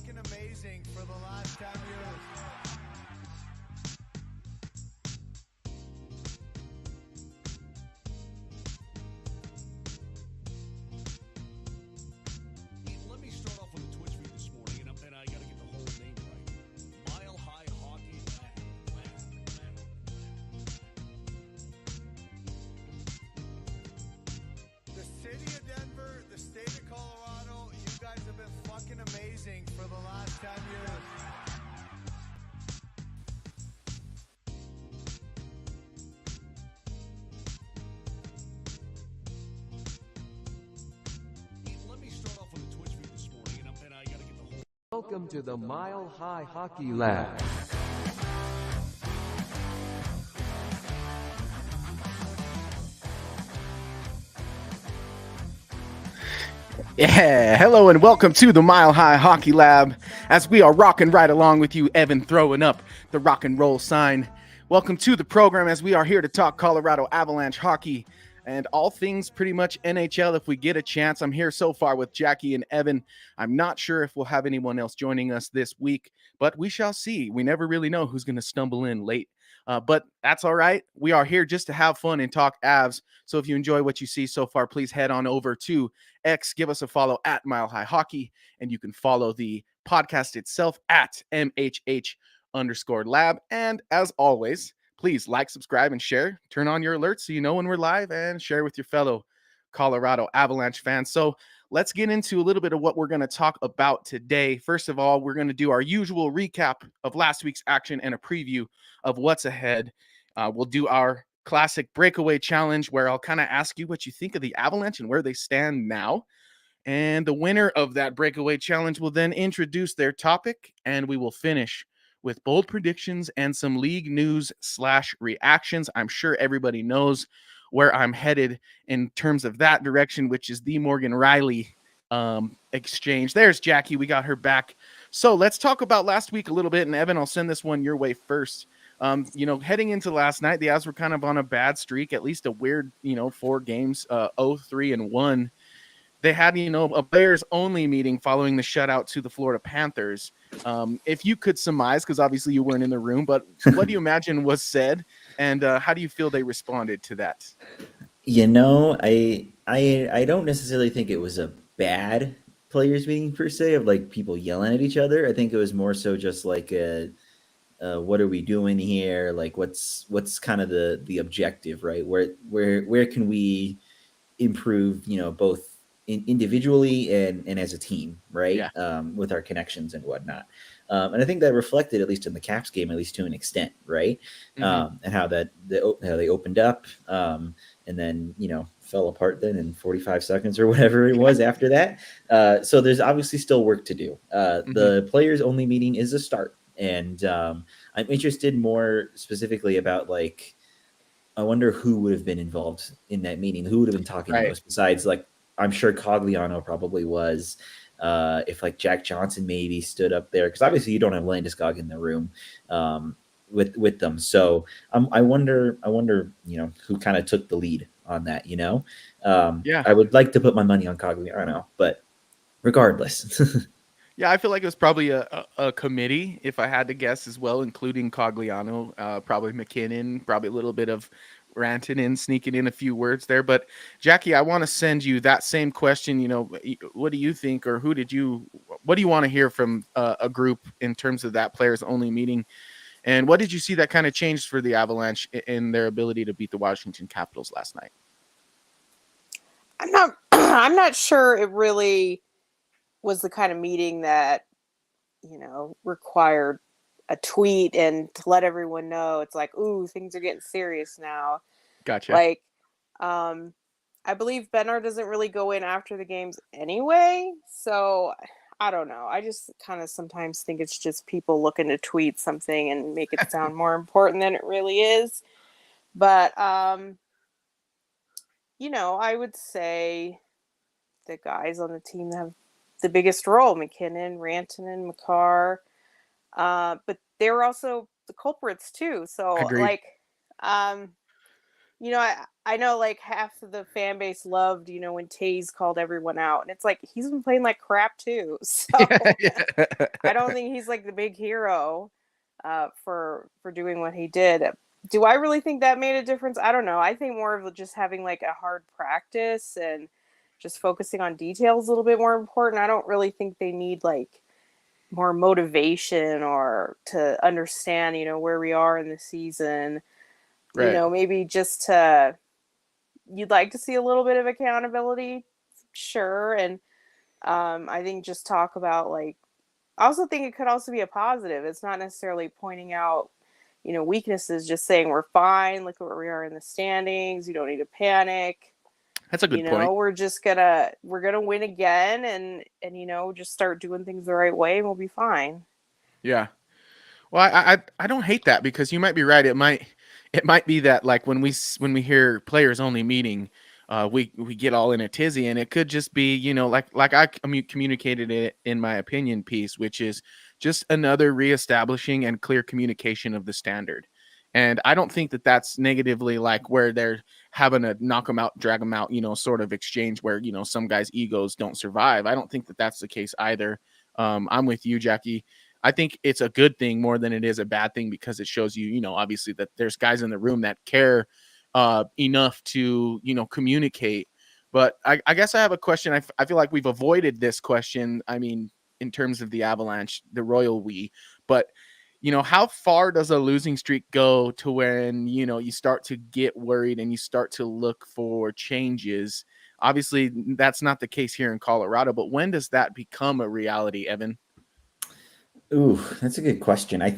fucking amazing for the last 10 years. Let me start off with a Twitch feed this morning, and I got to get the whole name right. Mile High Hockey The city of Denver, the state of Colorado, you guys have been fucking amazing for the last 10 years. Let me start off with a Twitch feed this morning, and I got to get the whole. Welcome to the Mile High Hockey Lab. Yeah, hello and welcome to the Mile High Hockey Lab. As we are rocking right along with you, Evan throwing up the rock and roll sign. Welcome to the program as we are here to talk Colorado Avalanche hockey and all things pretty much NHL if we get a chance. I'm here so far with Jackie and Evan. I'm not sure if we'll have anyone else joining us this week, but we shall see. We never really know who's going to stumble in late. But that's all right. We are here just to have fun and talk Avs. So if you enjoy what you see so far, please head on over to X, give us a follow at Mile High Hockey, and you can follow the podcast itself at MHH_lab. And as always, please like, subscribe, and share. Turn on your alerts so you know when we're live, and share with your fellow Colorado Avalanche fans. So let's get into a little bit of what we're going to talk about today. First of all, we're going to do our usual recap of last week's action and a preview of what's ahead. We'll do our classic breakaway challenge where I'll kind of ask you what you think of the Avalanche and where they stand now. And the winner of that breakaway challenge will then introduce their topic, and we will finish with bold predictions and some league news / reactions. I'm sure everybody knows where I'm headed in terms of that direction, which is the Morgan Riley exchange. There's Jackie. We got her back. So let's talk about last week a little bit. And Evan, I'll send this one your way first. Heading into last night, the Avs were kind of on a bad streak, at least a weird, 4 games, 0-3-1. They had, a players only meeting following the shutout to the Florida Panthers. If you could surmise, because obviously you weren't in the room, but what do you imagine was said, and how do you feel they responded to that? I don't necessarily think it was a bad players meeting per se of like people yelling at each other. I think it was more so just like what are we doing here? Like what's kind of the objective, right? Where can we improve, both individually and as a team, right? Yeah. With our connections and whatnot. And I think that reflected, at least in the Caps game, at least to an extent, right? Mm-hmm. And how they opened up and then, fell apart then in 45 seconds or whatever it was after that. So there's obviously still work to do. The players only meeting is a start. And I'm interested more specifically about like, I wonder who would have been involved in that meeting, who would have been talking most besides like, I'm sure Cogliano probably was. If like Jack Johnson maybe stood up there, because obviously you don't have Landeskog in the room with them. So I wonder, who kind of took the lead on that. I would like to put my money on Cogliano, but regardless. Yeah, I feel like it was probably a committee, if I had to guess as well, including Cogliano, probably McKinnon, probably a little bit of Rantanen sneaking in a few words there. But Jackie, I want to send you that same question. What do you think, or what do you want to hear from a group in terms of that players only meeting? And what did you see that kind of changed for the Avalanche in their ability to beat the Washington Capitals last night? I'm not sure it really was the kind of meeting that, required a tweet and to let everyone know. It's like, ooh, things are getting serious now. Gotcha. Like, I believe Bernard doesn't really go in after the games anyway. So I don't know. I just kind of sometimes think it's just people looking to tweet something and make it sound more important than it really is. But, I would say the guys on the team that have the biggest role, McKinnon, Rantanen, Makar, but they were also the culprits too. So Agreed. You know, I know like half of the fan base loved, when Taze called everyone out. And it's like he's been playing like crap too. So Yeah, yeah. I don't think he's like the big hero for doing what he did. Do I really think that made a difference? I don't know. I think more of just having like a hard practice and just focusing on details a little bit more important. I don't really think they need like more motivation or to understand, where we are in the season. Right. Maybe just to you'd like to see a little bit of accountability, sure. And I think just talk about like I also think it could also be a positive. It's not necessarily pointing out, weaknesses, just saying we're fine, look at where we are in the standings, you don't need to panic. That's a good point. We're gonna win again and just start doing things the right way and we'll be fine. Yeah. Well, I don't hate that because you might be right. It might be that like when we hear players only meeting, we get all in a tizzy, and it could just be like I communicated it in my opinion piece, which is just another reestablishing and clear communication of the standard. And I don't think that that's negatively like where they're having a knock them out, drag them out, sort of exchange where some guys' egos don't survive. I don't think that that's the case either. I'm with you, Jackie. I think it's a good thing more than it is a bad thing because it shows you, obviously that there's guys in the room that care enough to, communicate. But I guess I have a question. I feel like we've avoided this question. I mean, in terms of the Avalanche, the Royal we, but how far does a losing streak go to when, you start to get worried and you start to look for changes? Obviously, that's not the case here in Colorado, but when does that become a reality, Evan? Ooh, that's a good question. I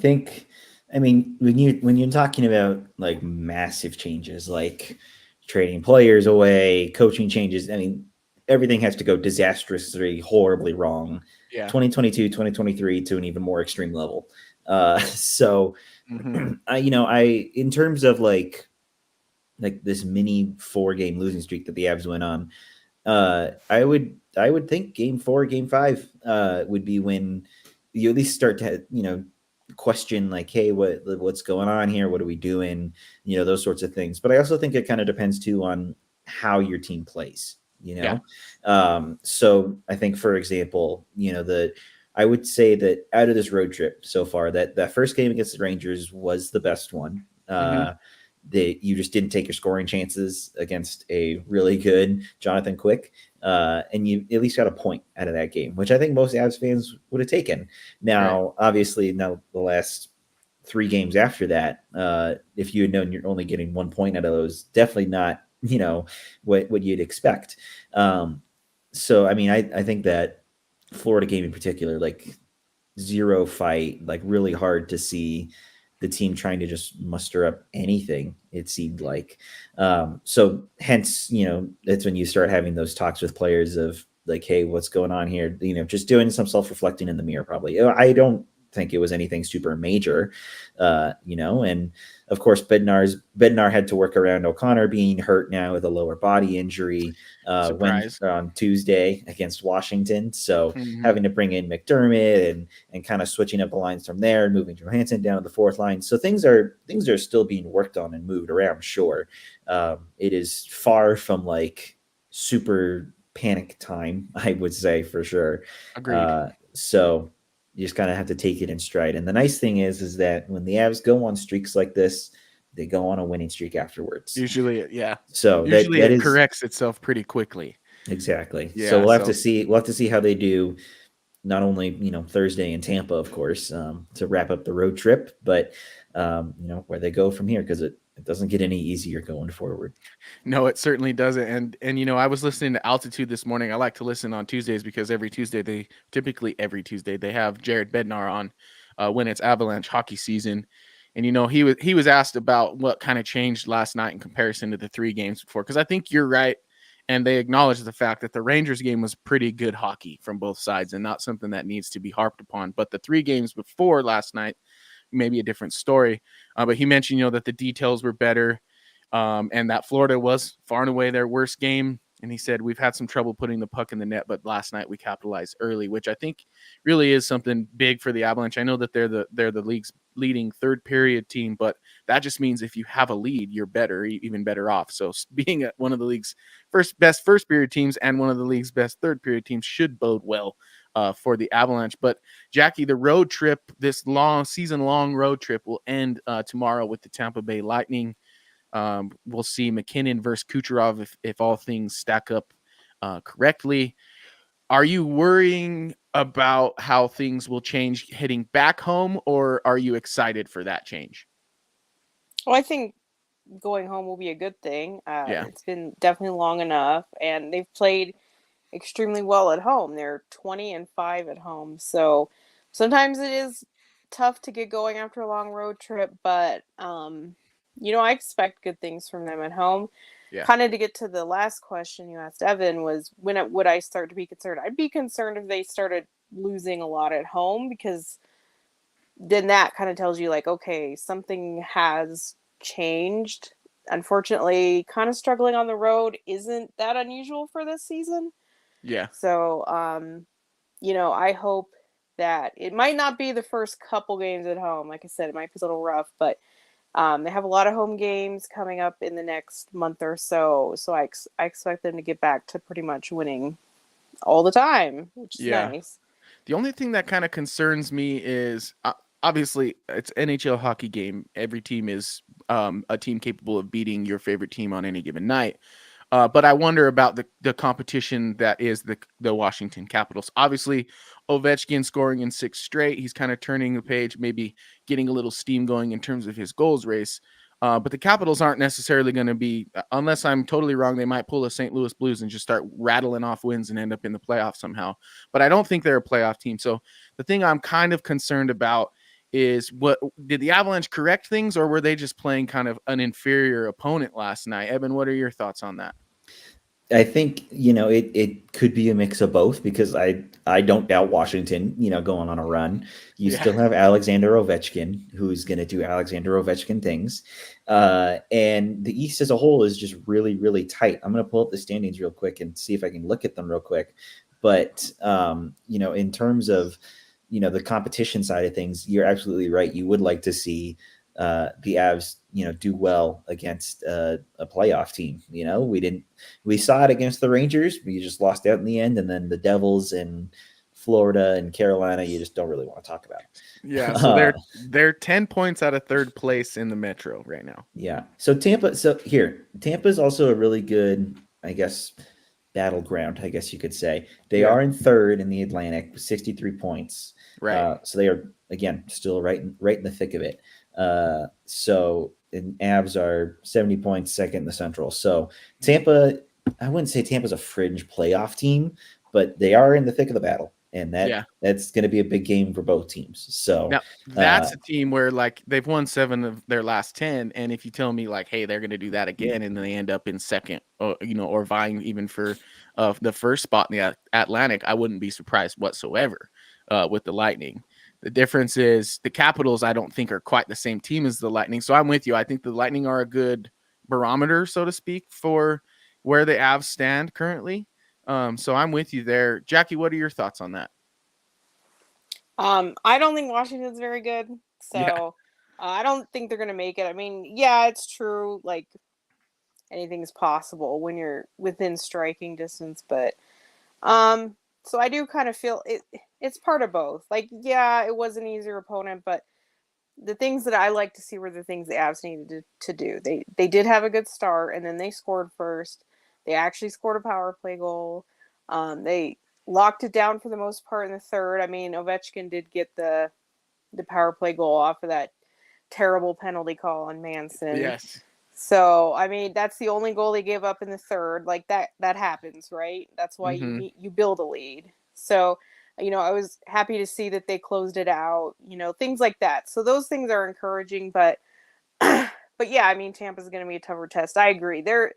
mean, when you're talking about like massive changes, like trading players away, coaching changes, I mean, everything has to go disastrously, horribly wrong. Yeah. 2022, 2023 to an even more extreme level. So, Mm-hmm. in terms of like this mini 4-game losing streak that the Avs went on, I would think game 4, game 5 would be when you at least start to question like, hey, what's going on here? What are we doing? Those sorts of things. But I also think it kind of depends too on how your team plays. Yeah. So I think, for example, I would say that out of this road trip so far, that first game against the Rangers was the best one. Mm-hmm. You just didn't take your scoring chances against a really good Jonathan Quick, and you at least got a point out of that game, which I think most Avs fans would have taken. Now, obviously, now the last 3 games after that, if you had known you're only getting 1 point out of those, definitely not what you'd expect. So, I mean, I think that Florida game in particular, like zero fight, like really hard to see the team trying to just muster up anything, it seemed like. So hence, that's when you start having those talks with players of like, hey, what's going on here? Just doing some self-reflecting in the mirror, probably. I don't think it was anything super major, and of course Bednar had to work around O'Connor being hurt now with a lower body injury on Tuesday against Washington, so having to bring in McDermott and kind of switching up the lines from there and moving Johansson down to the fourth line. So things are still being worked on and moved around. Sure, it is far from like super panic time, I would say, for sure. Agreed. So you just kind of have to take it in stride. And the nice thing is that when the Avs go on streaks like this, they go on a winning streak afterwards. Usually, yeah. So usually that it corrects itself pretty quickly. Exactly. Yeah, so we'll have to see. We'll have to see how they do. Not only Thursday in Tampa, of course, to wrap up the road trip, but where they go from here, because it doesn't get any easier going forward. No, it certainly doesn't. And I was listening to Altitude this morning. I like to listen on Tuesdays because every Tuesday they have Jared Bednar on when it's Avalanche hockey season. And he was asked about what kind of changed last night in comparison to the 3 games before, because I think you're right. And they acknowledge the fact that the Rangers game was pretty good hockey from both sides and not something that needs to be harped upon. But the 3 games before last night, maybe a different story. But he mentioned, that the details were better, and that Florida was far and away their worst game. And he said, we've had some trouble putting the puck in the net, but last night we capitalized early, which I think really is something big for the Avalanche. I know that they're the league's leading third period team, but that just means if you have a lead, you're better, even better off. So being one of the league's best first period teams and one of the league's best third period teams should bode well for the Avalanche. But Jackie, the road trip, this season-long road trip will end tomorrow with the Tampa Bay Lightning. We'll see McKinnon versus Kucherov if all things stack up correctly. Are you worrying about how things will change heading back home, or are you excited for that change? Well, I think going home will be a good thing. Yeah. It's been definitely long enough, and they've played extremely well at home. They're 20-5 at home, so sometimes it is tough to get going after a long road trip, but I expect good things from them at home. Yeah. Kind of to get to the last question you asked Evan was would I start to be concerned? I'd be concerned if they started losing a lot at home, because then that kind of tells you like, okay, something has changed. Unfortunately, kind of struggling on the road isn't that unusual for this season. Yeah. So, I hope that it might not be the first couple games at home. Like I said, it might be a little rough, but they have a lot of home games coming up in the next month or so. So I expect them to get back to pretty much winning all the time, which is nice. The only thing that kind of concerns me is obviously it's NHL hockey game. Every team is a team capable of beating your favorite team on any given night. But I wonder about the competition that is the Washington Capitals. Obviously, Ovechkin scoring in 6 straight. He's kind of turning the page, maybe getting a little steam going in terms of his goals race. But the Capitals aren't necessarily going to be, unless I'm totally wrong, they might pull a St. Louis Blues and just start rattling off wins and end up in the playoffs somehow. But I don't think they're a playoff team. So the thing I'm kind of concerned about is, what did the Avalanche correct things, or were they just playing kind of an inferior opponent last night? Evan, what are your thoughts on that? I think, it could be a mix of both, because I don't doubt Washington, going on a run. You still have Alexander Ovechkin, who's going to do Alexander Ovechkin things. And the East as a whole is just really, really tight. I'm going to pull up the standings real quick and see if I can look at them real quick. But, in terms of, the competition side of things, you're absolutely right. You would like to see the Avs, do well against a playoff team. We saw it against the Rangers. We just lost out in the end. And then the Devils and Florida and Carolina, you just don't really want to talk about. Yeah. So they're 10 points out of third place in the Metro right now. Yeah. So Tampa's also a really good, I guess, battleground, I guess you could say. They are in third in the Atlantic with 63 points. Right. So they are, again, still right in the thick of it. And Avs are 70 points second in the Central. So Tampa, I wouldn't say Tampa's a fringe playoff team, but they are in the thick of the battle. And that's going to be a big game for both teams. So now, that's a team where like they've won 7 of their last 10. And if you tell me like, hey, they're going to do that again, and then they end up in second, or vying even for the first spot in the Atlantic, I wouldn't be surprised whatsoever with the Lightning. The difference is the Capitals, I don't think, are quite the same team as the Lightning. So I'm with you. I think the Lightning are a good barometer, so to speak, for where the Avs stand currently. So I'm with you there. Jackie, what are your thoughts on that? I don't think Washington's very good. So I don't think they're going to make it. I mean, yeah, it's true. Like, anything's possible when you're within striking distance. But so I do kind of feel it's part of both. Like, yeah, it was an easier opponent, but the things that I like to see were the things the Avs needed to do. They did have a good start, and then they scored first. They actually scored a power play goal. They locked it down for the most part in the third. I mean, Ovechkin did get the power play goal off of that terrible penalty call on Manson. Yes. So, I mean, that's the only goal they gave up in the third. Like, that happens, right? That's why you build a lead. So, I was happy to see that they closed it out, things like that. So those things are encouraging, but yeah, I mean, Tampa's going to be a tougher test. I agree. They're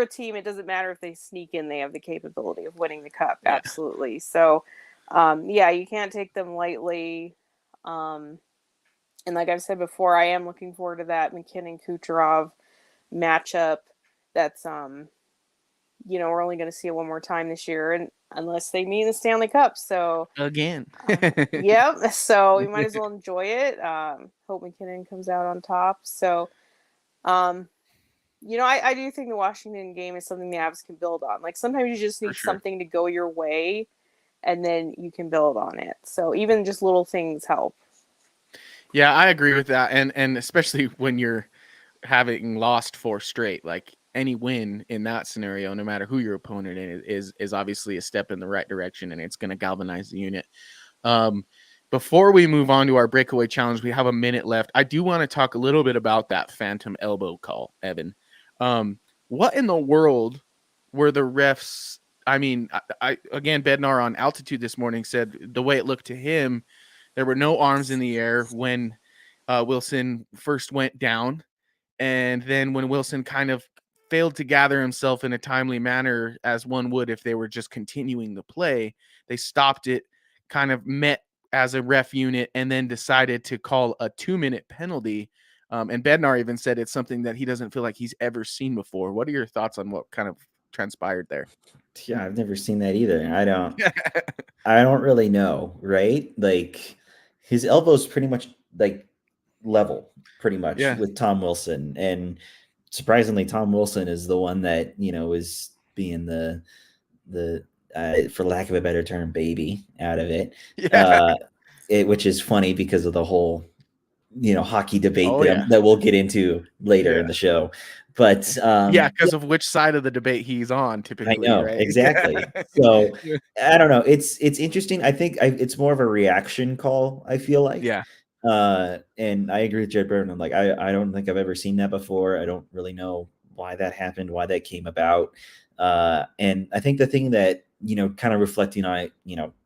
a team. It doesn't matter if they sneak in, they have the capability of winning the cup. Yeah. Absolutely. So, you can't take them lightly. And like I've said before, I am looking forward to that McKinnon-Kucherov matchup. That's we're only going to see it one more time this year, and unless they meet in the Stanley Cup. So Again. yep. So we might as well enjoy it. Hope McKinnon comes out on top. So, I do think the Washington game is something the Avs can build on. Like sometimes you just need sure. something to go your way, and then you can build on it. So even just little things help. Yeah, I agree with that, and especially when you're having lost 4 straight, like any win in that scenario, no matter who your opponent is obviously a step in the right direction, and it's going to galvanize the unit. Before we move on to our breakaway challenge, we have a minute left. I do want to talk a little bit about that phantom elbow call, Evan. What in the world were the refs? I mean, I again, Bednar on Altitude this morning said the way it looked to him, there were no arms in the air when Wilson first went down. And then when Wilson kind of failed to gather himself in a timely manner, as one would if they were just continuing the play, they stopped it, kind of met as a ref unit, and then decided to call a 2-minute penalty. And Bednar even said it's something that he doesn't feel like he's ever seen before. What are your thoughts on what kind of transpired there? Yeah, I've never seen that either. I don't really know, right? Like his elbow's pretty much like level, pretty much with Tom Wilson. And surprisingly, Tom Wilson is the one that, is being the for lack of a better term, baby out of it. Yeah. Which is funny because of the whole, hockey debate yeah. that we'll get into later in the show. But because of which side of the debate he's on, typically. I know, right? exactly. So I don't know. It's interesting. I think it's more of a reaction call, I feel like. Yeah. And I agree with Jared Burton. I'm like, I don't think I've ever seen that before. I don't really know why that happened, why that came about. And I think the thing that, kind of reflecting on it,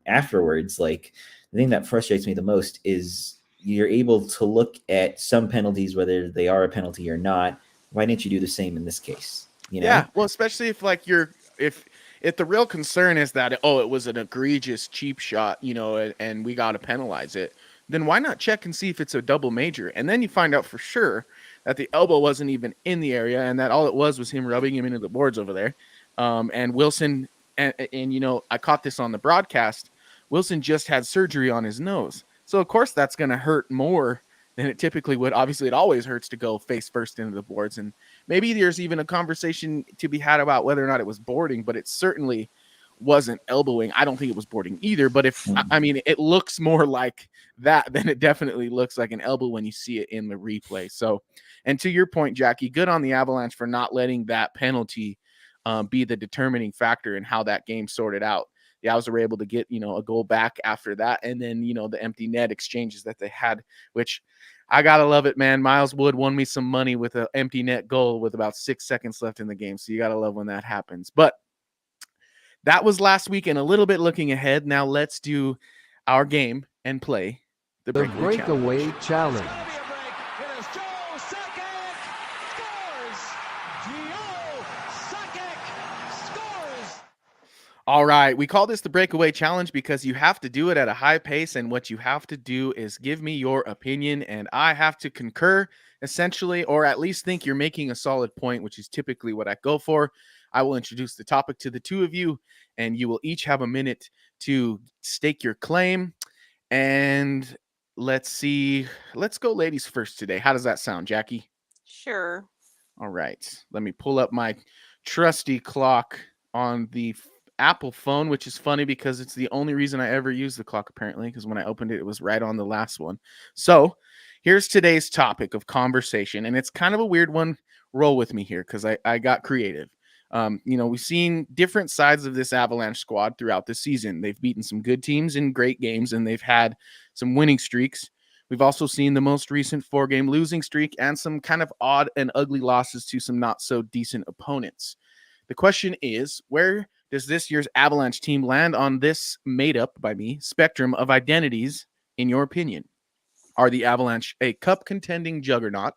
afterwards, like the thing that frustrates me the most is you're able to look at some penalties, whether they are a penalty or not. Why didn't you do the same in this case? Yeah, well, especially if like if the real concern is that it was an egregious cheap shot, and we got to penalize it, then why not check and see if it's a double major? And then you find out for sure that the elbow wasn't even in the area, and that all it was him rubbing him into the boards over there. And Wilson, and I caught this on the broadcast. Wilson just had surgery on his nose, so of course that's going to hurt more than it typically would. Obviously, it always hurts to go face first into the boards, and maybe there's even a conversation to be had about whether or not it was boarding, but it certainly wasn't elbowing. I don't think it was boarding either, but it looks more like that than it definitely looks like an elbow when you see it in the replay. So, and to your point, Jackie, good on the Avalanche for not letting that penalty be the determining factor in how that game sorted out. The Avs were able to get, a goal back after that. And then, the empty net exchanges that they had, which I got to love it, man. Miles Wood won me some money with an empty net goal with about 6 seconds left in the game. So you got to love when that happens. But that was last week and a little bit looking ahead. Now let's do our game and play the breakaway challenge. All right, we call this the breakaway challenge because you have to do it at a high pace, and what you have to do is give me your opinion, and I have to concur, essentially, or at least think you're making a solid point, which is typically what I go for. I will introduce the topic to the two of you, and you will each have a minute to stake your claim. And let's see. Let's go ladies first today. How does that sound, Jackie? Sure. All right. Let me pull up my trusty clock on the Apple phone, which is funny because it's the only reason I ever use the clock, apparently, because when I opened it, it was right on the last one. So here's today's topic of conversation, and it's kind of a weird one. Roll with me here because I got creative. We've seen different sides of this Avalanche squad throughout the season. They've beaten some good teams in great games, and they've had some winning streaks. We've also seen the most recent 4-game losing streak and some kind of odd and ugly losses to some not so decent opponents. The question is, where does this year's Avalanche team land on this made up by me spectrum of identities, in your opinion? Are the Avalanche a cup contending juggernaut?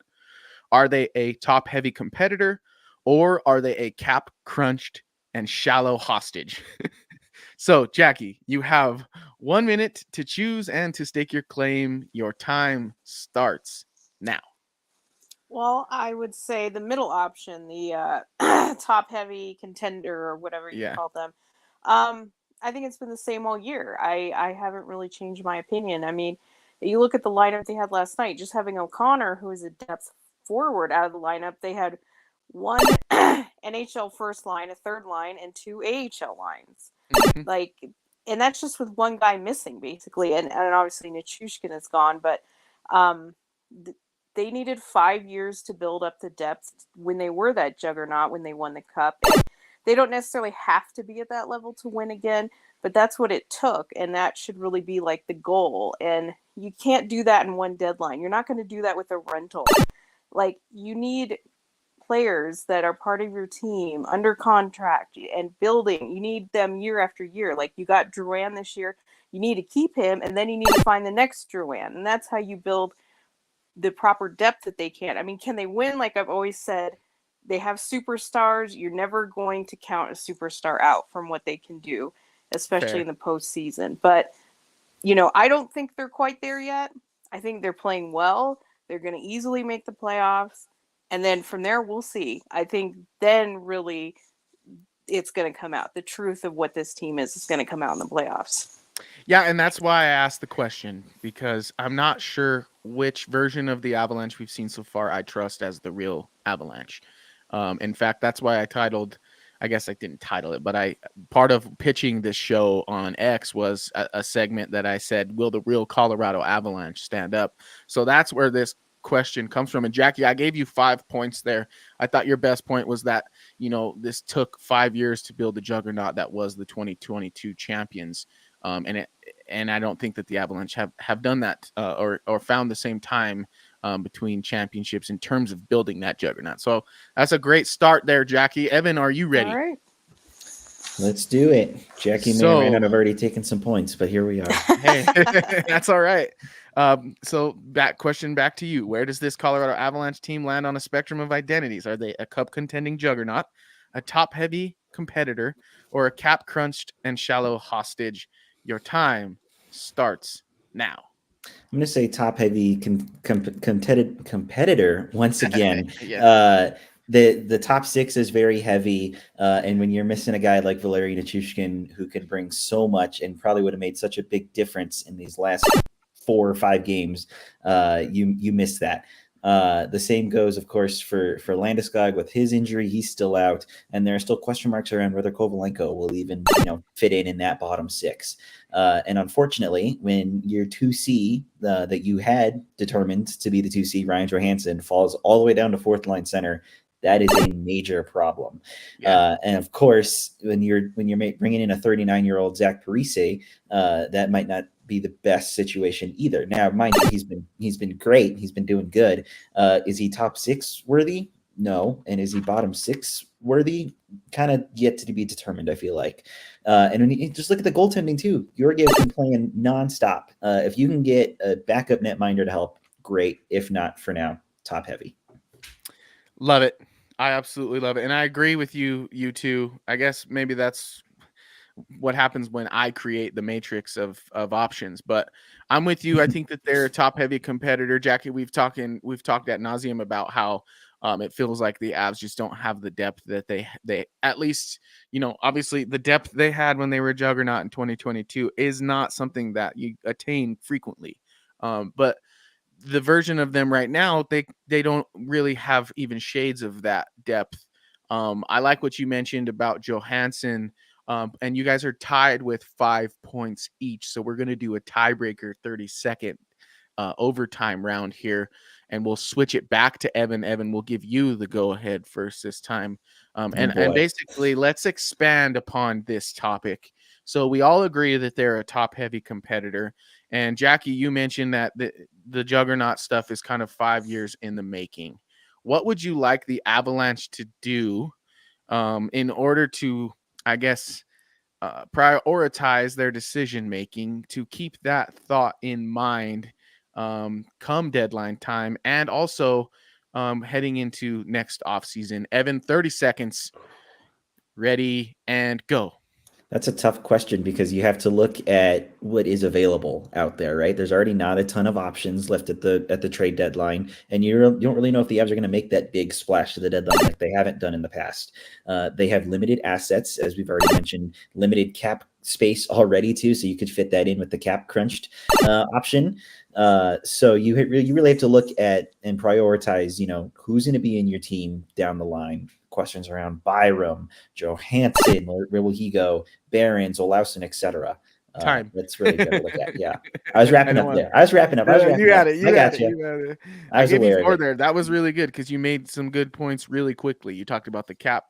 Are they a top heavy competitor? Or are they a cap crunched and shallow hostage? So, Jackie, you have 1 minute to choose and to stake your claim. Your time starts now. Well, I would say the middle option, the top heavy contender or whatever you Yeah. call them. Um, I think it's been the same all year. I haven't really changed my opinion. I mean, you look at the lineup they had last night, just having O'Connor, who is a depth forward, out of the lineup. They had one NHL first line, a third line, and two AHL lines. Mhm. Like, and that's just with one guy missing, basically. And obviously Nichushkin is gone, but um, they needed 5 years to build up the depth when they were that juggernaut when they won the cup. And they don't necessarily have to be at that level to win again, but that's what it took, and that should really be like the goal. And you can't do that in one deadline. You're not going to do that with a rental. Like, you need players that are part of your team under contract and building. You need them year after year. Like, you got Drouin this year, you need to keep him, and then you need to find the next Drouin, and that's how you build the proper depth that they can. I mean, can they win? Like I've always said, they have superstars. You're never going to count a superstar out from what they can do, especially Fair. in the postseason. But, I don't think they're quite there yet. I think they're playing well. They're going to easily make the playoffs. And then from there, we'll see. I think then really it's going to come out. The truth of what this team is going to come out in the playoffs. Yeah, and that's why I asked the question, because I'm not sure which version of the Avalanche we've seen so far I trust as the real Avalanche. In fact, that's why I guess I didn't title it, but part of pitching this show on X was a segment that I said, will the real Colorado Avalanche stand up? So that's where this question comes from. And Jackie, I gave you 5 points there. I thought your best point was that, this took 5 years to build the juggernaut that was the 2022 champions. And I don't think that the Avalanche have done that or found the same time between championships in terms of building that juggernaut. So that's a great start there, Jackie. Evan, are you ready? All right. Let's do it. Jackie may or may not have already taken some points, but here we are. Hey, that's all right. So question back to you. Where does this Colorado Avalanche team land on a spectrum of identities? Are they a cup contending juggernaut, a top heavy competitor, or a cap crunched and shallow hostage? Your time starts now. I'm going to say top heavy competitor once again. Yeah. The top six is very heavy, and when you're missing a guy like Valeri Nichushkin, who can bring so much and probably would have made such a big difference in these last 4 or 5 games, you miss that. The same goes, of course, for Landeskog with his injury. He's still out, and there are still question marks around whether Kovalenko will even fit in that bottom 6. And unfortunately, when your 2C that you had determined to be the 2C, Ryan Johansson, falls all the way down to 4th line center, that is a major problem. Yeah. And of course, when you're bringing in a 39-year-old Zach Parise, that might not be the best situation either. Now, mind you, he's been great. He's been doing good. Is he top 6 worthy? No. And is he bottom 6 worthy? Kind of yet to be determined, I feel like. And when you just look at the goaltending too, Georgiev's been playing nonstop. If you can get a backup netminder to help, great. If not, for now, top heavy. Love it. I absolutely love it. And I agree with you two. I guess maybe that's what happens when I create the matrix of options, but I'm with you. I think that they're a top heavy competitor. Jackie, we've talked ad nauseum about how it feels like the Avs just don't have the depth that they at least, obviously the depth they had when they were a juggernaut in 2022 is not something that you attain frequently. But the version of them right now, they don't really have even shades of that depth. I like what you mentioned about Johansson, and you guys are tied with 5 points each. So we're going to do a tiebreaker 30-second overtime round here, and we'll switch it back to Evan. Evan, we'll give you the go ahead first this time. And basically, let's expand upon this topic. So we all agree that they're a top heavy competitor. And Jackie, you mentioned that the juggernaut stuff is kind of 5 years in the making. What would you like the Avalanche to do in order to, I guess, prioritize their decision making to keep that thought in mind come deadline time, and also heading into next offseason? Evan, 30 seconds. Ready and go. That's a tough question because you have to look at what is available out there, right? There's already not a ton of options left at the trade deadline, and you don't really know if the Avs are going to make that big splash to the deadline like they haven't done in the past. They have limited assets, as we've already mentioned, limited cap space already too, so you could fit that in with the cap crunched option. So you really have to look at and prioritize, who's going to be in your team down the line. Questions around Byram, Johansson, where will he go? Barons, Olausen, etc. Time. That's really good to look at. Yeah, I was wrapping up there. I was wrapping up. You had it. I got you. I was gave you aware 4 of it. there. That was really good because you made some good points really quickly. You talked about the cap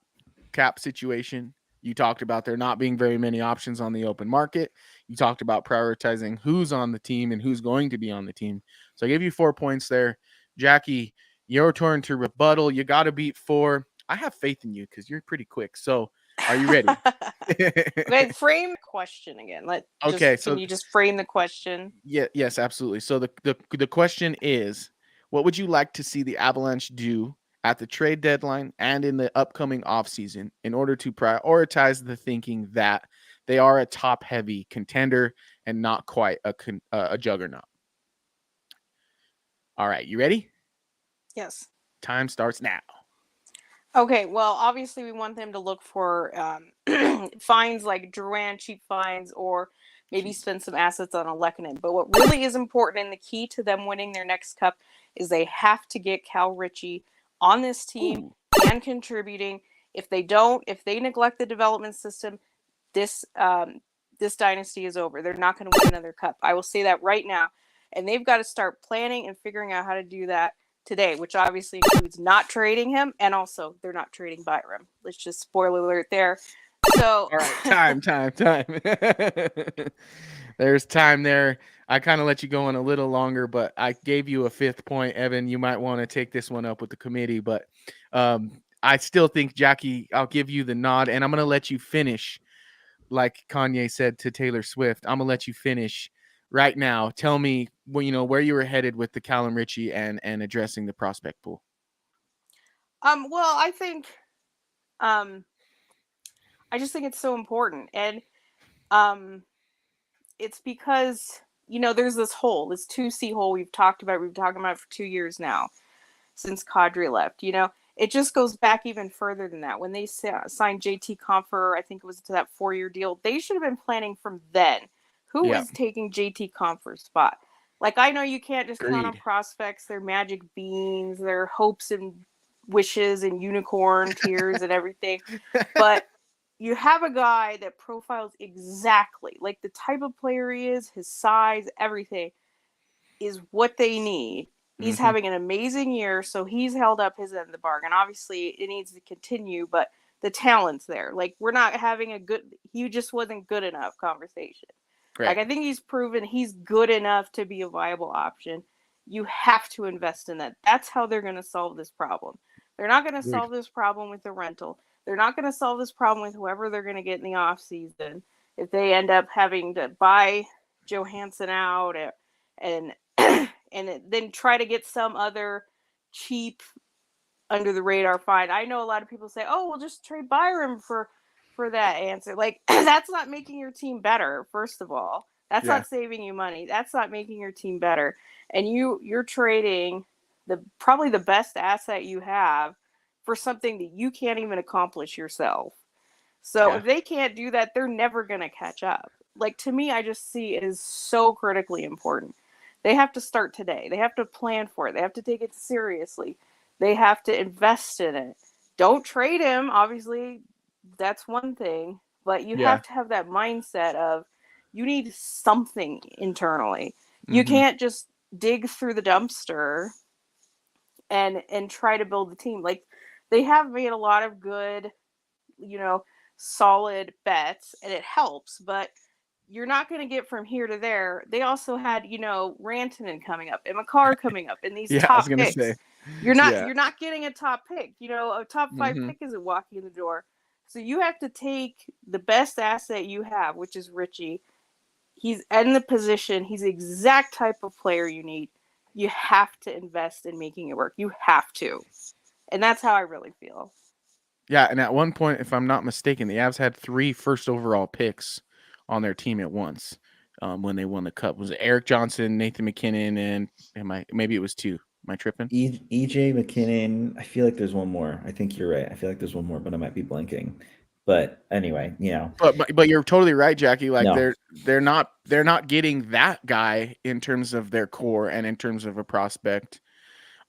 situation. You talked about there not being very many options on the open market. You talked about prioritizing who's on the team and who's going to be on the team. So I gave you 4 points there. Jackie, your turn to rebuttal. You got to beat 4. I have faith in you because you're pretty quick. So are you ready? Wait, frame the question again. Can you just frame the question? Yeah, yes, absolutely. So the question is, what would you like to see the Avalanche do at the trade deadline and in the upcoming offseason in order to prioritize the thinking that they are a top-heavy contender and not quite a juggernaut? All right, you ready? Yes. Time starts now. Okay, well, obviously we want them to look for fines like Drouin, cheap fines, or maybe spend some assets on a Lehkonen. But what really is important and the key to them winning their next cup is they have to get Cal Ritchie on this team and contributing. If they neglect the development system, this dynasty is over. They're not going to win another cup. I will say that right now. And they've got to start planning and figuring out how to do that today, which obviously includes not trading him, and also they're not trading Byram. Let's just spoiler alert there. So all right, time. There's time there. I kind of let you go on a little longer, but I gave you a 5th point, Evan. You might want to take this one up with the committee, but I still think, Jackie, I'll give you the nod, and I'm going to let you finish. Like Kanye said to Taylor Swift, I'm going to let you finish right now. Tell me, where you were headed with the Callum Ritchie and addressing the prospect pool. Well, I think, I just think it's so important, and it's because there's this 2C hole we've talked about for 2 years now, since Kadri left. It just goes back even further than that. When they signed JT Compher, I think it was to that 4-year deal, they should have been planning from then. Who is taking JT Compher's spot? Like, I know you can't just count on prospects, their magic beans, their hopes and wishes and unicorn tears and everything. But you have a guy that profiles exactly like the type of player he is, his size, everything is what they need. He's having an amazing year, so he's held up his end of the bargain. Obviously, it needs to continue, but the talent's there. Like, we're not having he just wasn't good enough conversation. Right. Like, I think he's proven he's good enough to be a viable option. You have to invest in that. That's how they're going to solve this problem. They're not going to solve this problem with the rental. They're not going to solve this problem with whoever they're going to get in the offseason. If they end up having to buy Johansson out and then try to get some other cheap under the radar fine. I know a lot of people say, "Oh, we'll just trade Byram for that answer." Like, that's not making your team better. First of all, that's not saving you money. That's not making your team better. And you're trading probably the best asset you have for something that you can't even accomplish yourself. So if they can't do that, they're never going to catch up. Like, to me, I just see it as so critically important. They have to start today. They have to plan for it. They have to take it seriously. They have to invest in it. Don't trade him. Obviously, that's one thing. But you have to have that mindset of you need something internally. You can't just dig through the dumpster and try to build the team. Like, they have made a lot of good, solid bets, and it helps, but you're not going to get from here to there. They also had, Rantanen coming up and Makar coming up, and these top picks. Say. You're not getting a top pick. A top 5 pick isn't walking in the door. So you have to take the best asset you have, which is Ritchie. He's in the position. He's the exact type of player you need. You have to invest in making it work. You have to. And that's how I really feel. Yeah, and at one point, if I'm not mistaken, the Avs had 3 first overall picks on their team at once when they won the cup. Was it Eric Johnson, Nathan McKinnon, and maybe it was 2? Am I tripping? EJ McKinnon. I feel like there's one more. I think you're right. I feel like there's one more, but I might be blanking. But anyway, But you're totally right, Jackie. Like no. they're not getting that guy in terms of their core and in terms of a prospect,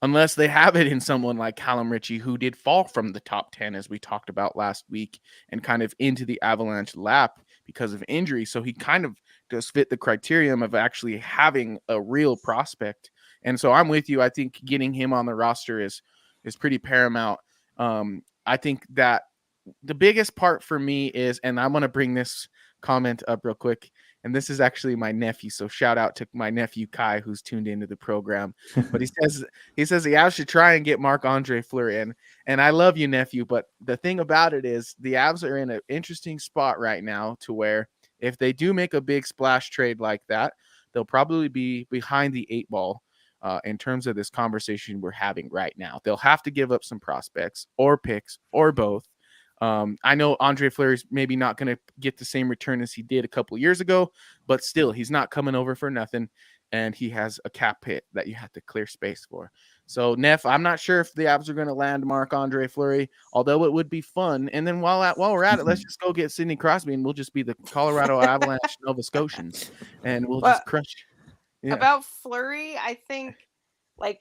unless they have it in someone like Callum Ritchie, who did fall from the top 10, as we talked about last week, and kind of into the Avalanche lap because of injury. So he kind of does fit the criterion of actually having a real prospect. And so I'm with you. I think getting him on the roster is pretty paramount. I think that the biggest part for me is, and I'm going to bring this comment up real quick, and this is actually my nephew, so shout out to my nephew Kai, who's tuned into the program. But he says the Avs should try and get Marc-Andre Fleury, and I love you, nephew, but the thing about it is the Avs are in an interesting spot right now to where if they do make a big splash trade like that, they'll probably be behind the 8 ball in terms of this conversation we're having right now. They'll have to give up some prospects or picks or both. I know Andre Fleury's maybe not going to get the same return as he did a couple years ago, but still, he's not coming over for nothing, and he has a cap hit that you have to clear space for. So, Neff, I'm not sure if the Avs are going to land Marc-Andre Fleury, although it would be fun. And then while we're at it, let's just go get Sidney Crosby, and we'll just be the Colorado Avalanche Nova Scotians, and we'll just crush. Yeah. About Fleury, I think like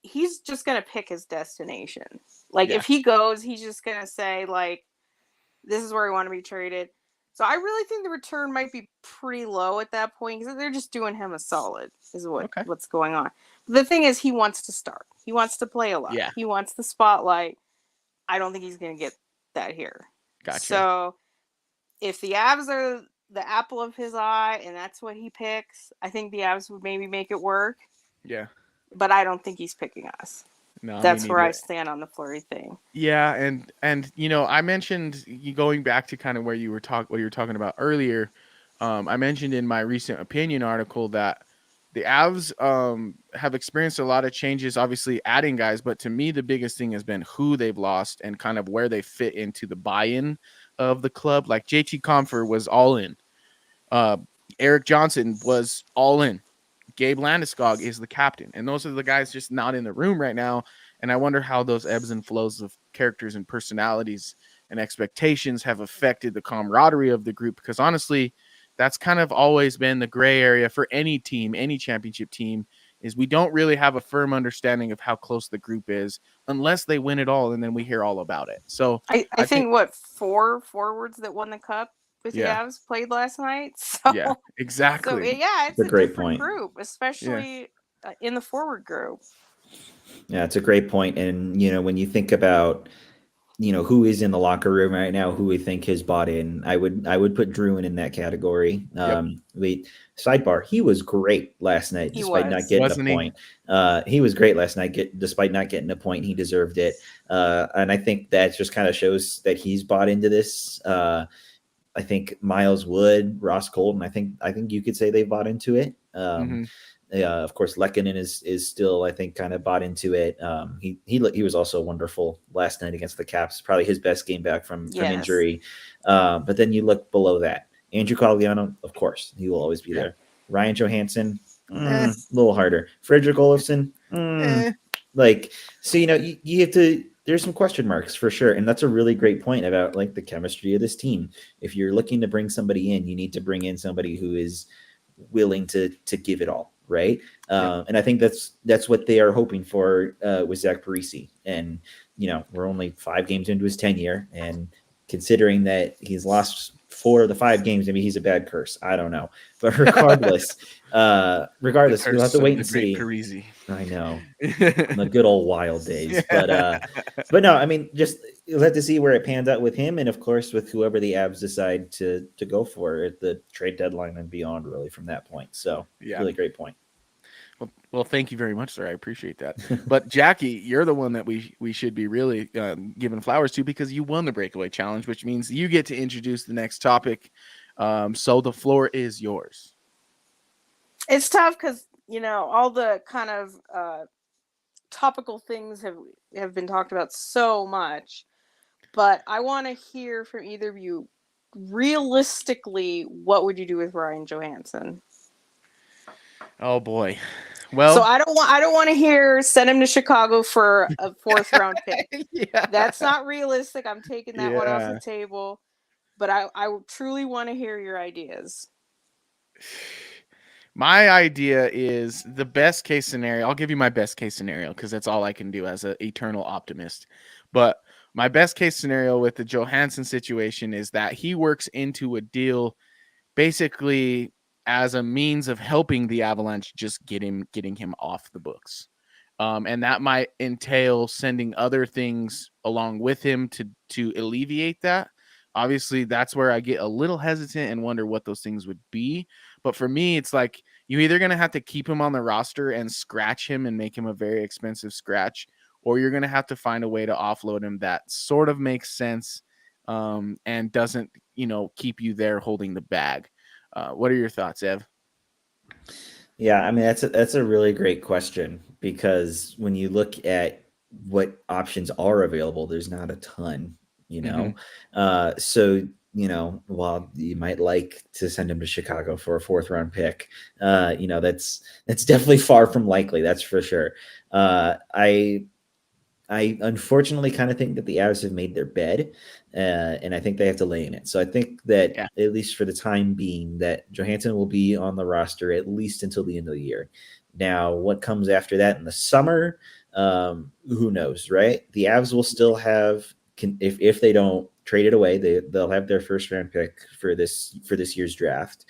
he's just gonna pick his destination. Like if he goes, he's just gonna say like, "This is where we want to be traded." So I really think the return might be pretty low at that point because they're just doing him a solid. Is what's going on. But the thing is, he wants to start. He wants to play a lot. Yeah. He wants the spotlight. I don't think he's gonna get that here. Gotcha. So if the Avs are the apple of his eye and that's what he picks, I think the Avs would maybe make it work. Yeah. But I don't think he's picking us. No, that's where I stand on the Fleury thing. Yeah, and I mentioned going back to kind of where you were what you were talking about earlier. I mentioned in my recent opinion article that the Avs have experienced a lot of changes, obviously adding guys, but to me the biggest thing has been who they've lost and kind of where they fit into the buy-in of the club. Like JT Compher was all in. Eric Johnson was all in. Gabe Landeskog is the captain, and those are the guys just not in the room right now. And I wonder how those ebbs and flows of characters and personalities and expectations have affected the camaraderie of the group, because honestly, that's kind of always been the gray area for any team, any championship team, is we don't really have a firm understanding of how close the group is unless they win it all, and then we hear all about it. So I think what 4 forwards that won the cup with the Avs played last night. So, yeah, exactly. So it's a great different group, especially in the forward group. Yeah, it's a great point. And when you think about who is in the locker room right now, who we think has bought in, I would put Druin in that category. Sidebar, he was great last night despite not getting a point. He was great last night despite not getting a point. He deserved it. And I think that just kind of shows that he's bought into this. I think Miles Wood, Ross Colton, I think you could say they bought into it. Of course, Lehkonen is still, I think, kind of bought into it. He was also wonderful last night against the Caps. Probably his best game back from injury. But then you look below that. Andrew Cogliano, of course, he will always be there. Ryan Johansson, a little harder. Frederick Olofsson, so you have to. There's some question marks for sure, and that's a really great point about like the chemistry of this team. If you're looking to bring somebody in, you need to bring in somebody who is willing to give it all, right? And I think that's what they are hoping for with Zach Parise. And we're only 5 games into his tenure, and considering that he's lost 4 of the 5 games, maybe he's a bad curse. I don't know, but regardless, we'll have to wait and see. Parise. I know, the good old wild days, but no, I mean, just you'll have to see where it pans out with him, and of course with whoever the Avs decide to go for at the trade deadline and beyond, really from that point. So, really great point. Well, thank you very much, sir. I appreciate that. But Jackie, you're the one that we should be really giving flowers to, because you won the breakaway challenge, which means you get to introduce the next topic. So the floor is yours. It's tough because all the kind of topical things have been talked about so much, But I want to hear from either of you. Realistically, what would you do with Ryan Johansson? Oh boy. So Well, I don't want to hear send him to Chicago for a 4th round pick. yeah. That's not realistic. I'm taking that one off Yeah. the table. But I truly want to hear your ideas. My idea is the best case scenario. I'll give you my best case scenario because that's all I can do as an eternal optimist. But my best case scenario with the Johansson situation is that he works into a deal basically as a means of helping the Avalanche just getting him off the books. And that might entail sending other things along with him to alleviate that. Obviously, that's where I get a little hesitant and wonder what those things would be. But for me, it's like you're either going to have to keep him on the roster and scratch him and make him a very expensive scratch, or you're going to have to find a way to offload him that sort of makes sense and doesn't, keep you there holding the bag. What are your thoughts, Ev? Yeah, I mean that's a really great question because when you look at what options are available, there's not a ton, you know. So while you might like to send him to Chicago for a 4th round pick, that's definitely far from likely. That's for sure. I unfortunately kind of think that the Avs have made their bed, and I think they have to lay in it. So I think that at least for the time being, that Johansson will be on the roster at least until the end of the year. Now, what comes after that in the summer, who knows, right? The Avs will still have, if they don't trade it away, they'll have their 1st round pick for this year's draft.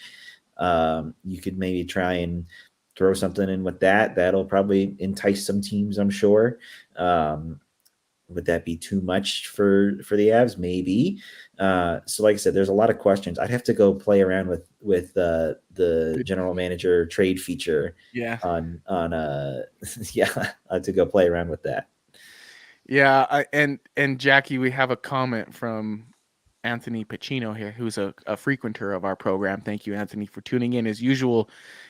You could maybe try and throw something in with that. That'll probably entice some teams, I'm sure. Would that be too much for the Avs? Maybe. So like I said, there's a lot of questions. I'd have to go play around with the general manager trade feature. Yeah. On to go play around with that. Yeah, and Jackie, we have a comment from Anthony Pacino here, who's a frequenter of our program. Thank you, Anthony, for tuning in as usual.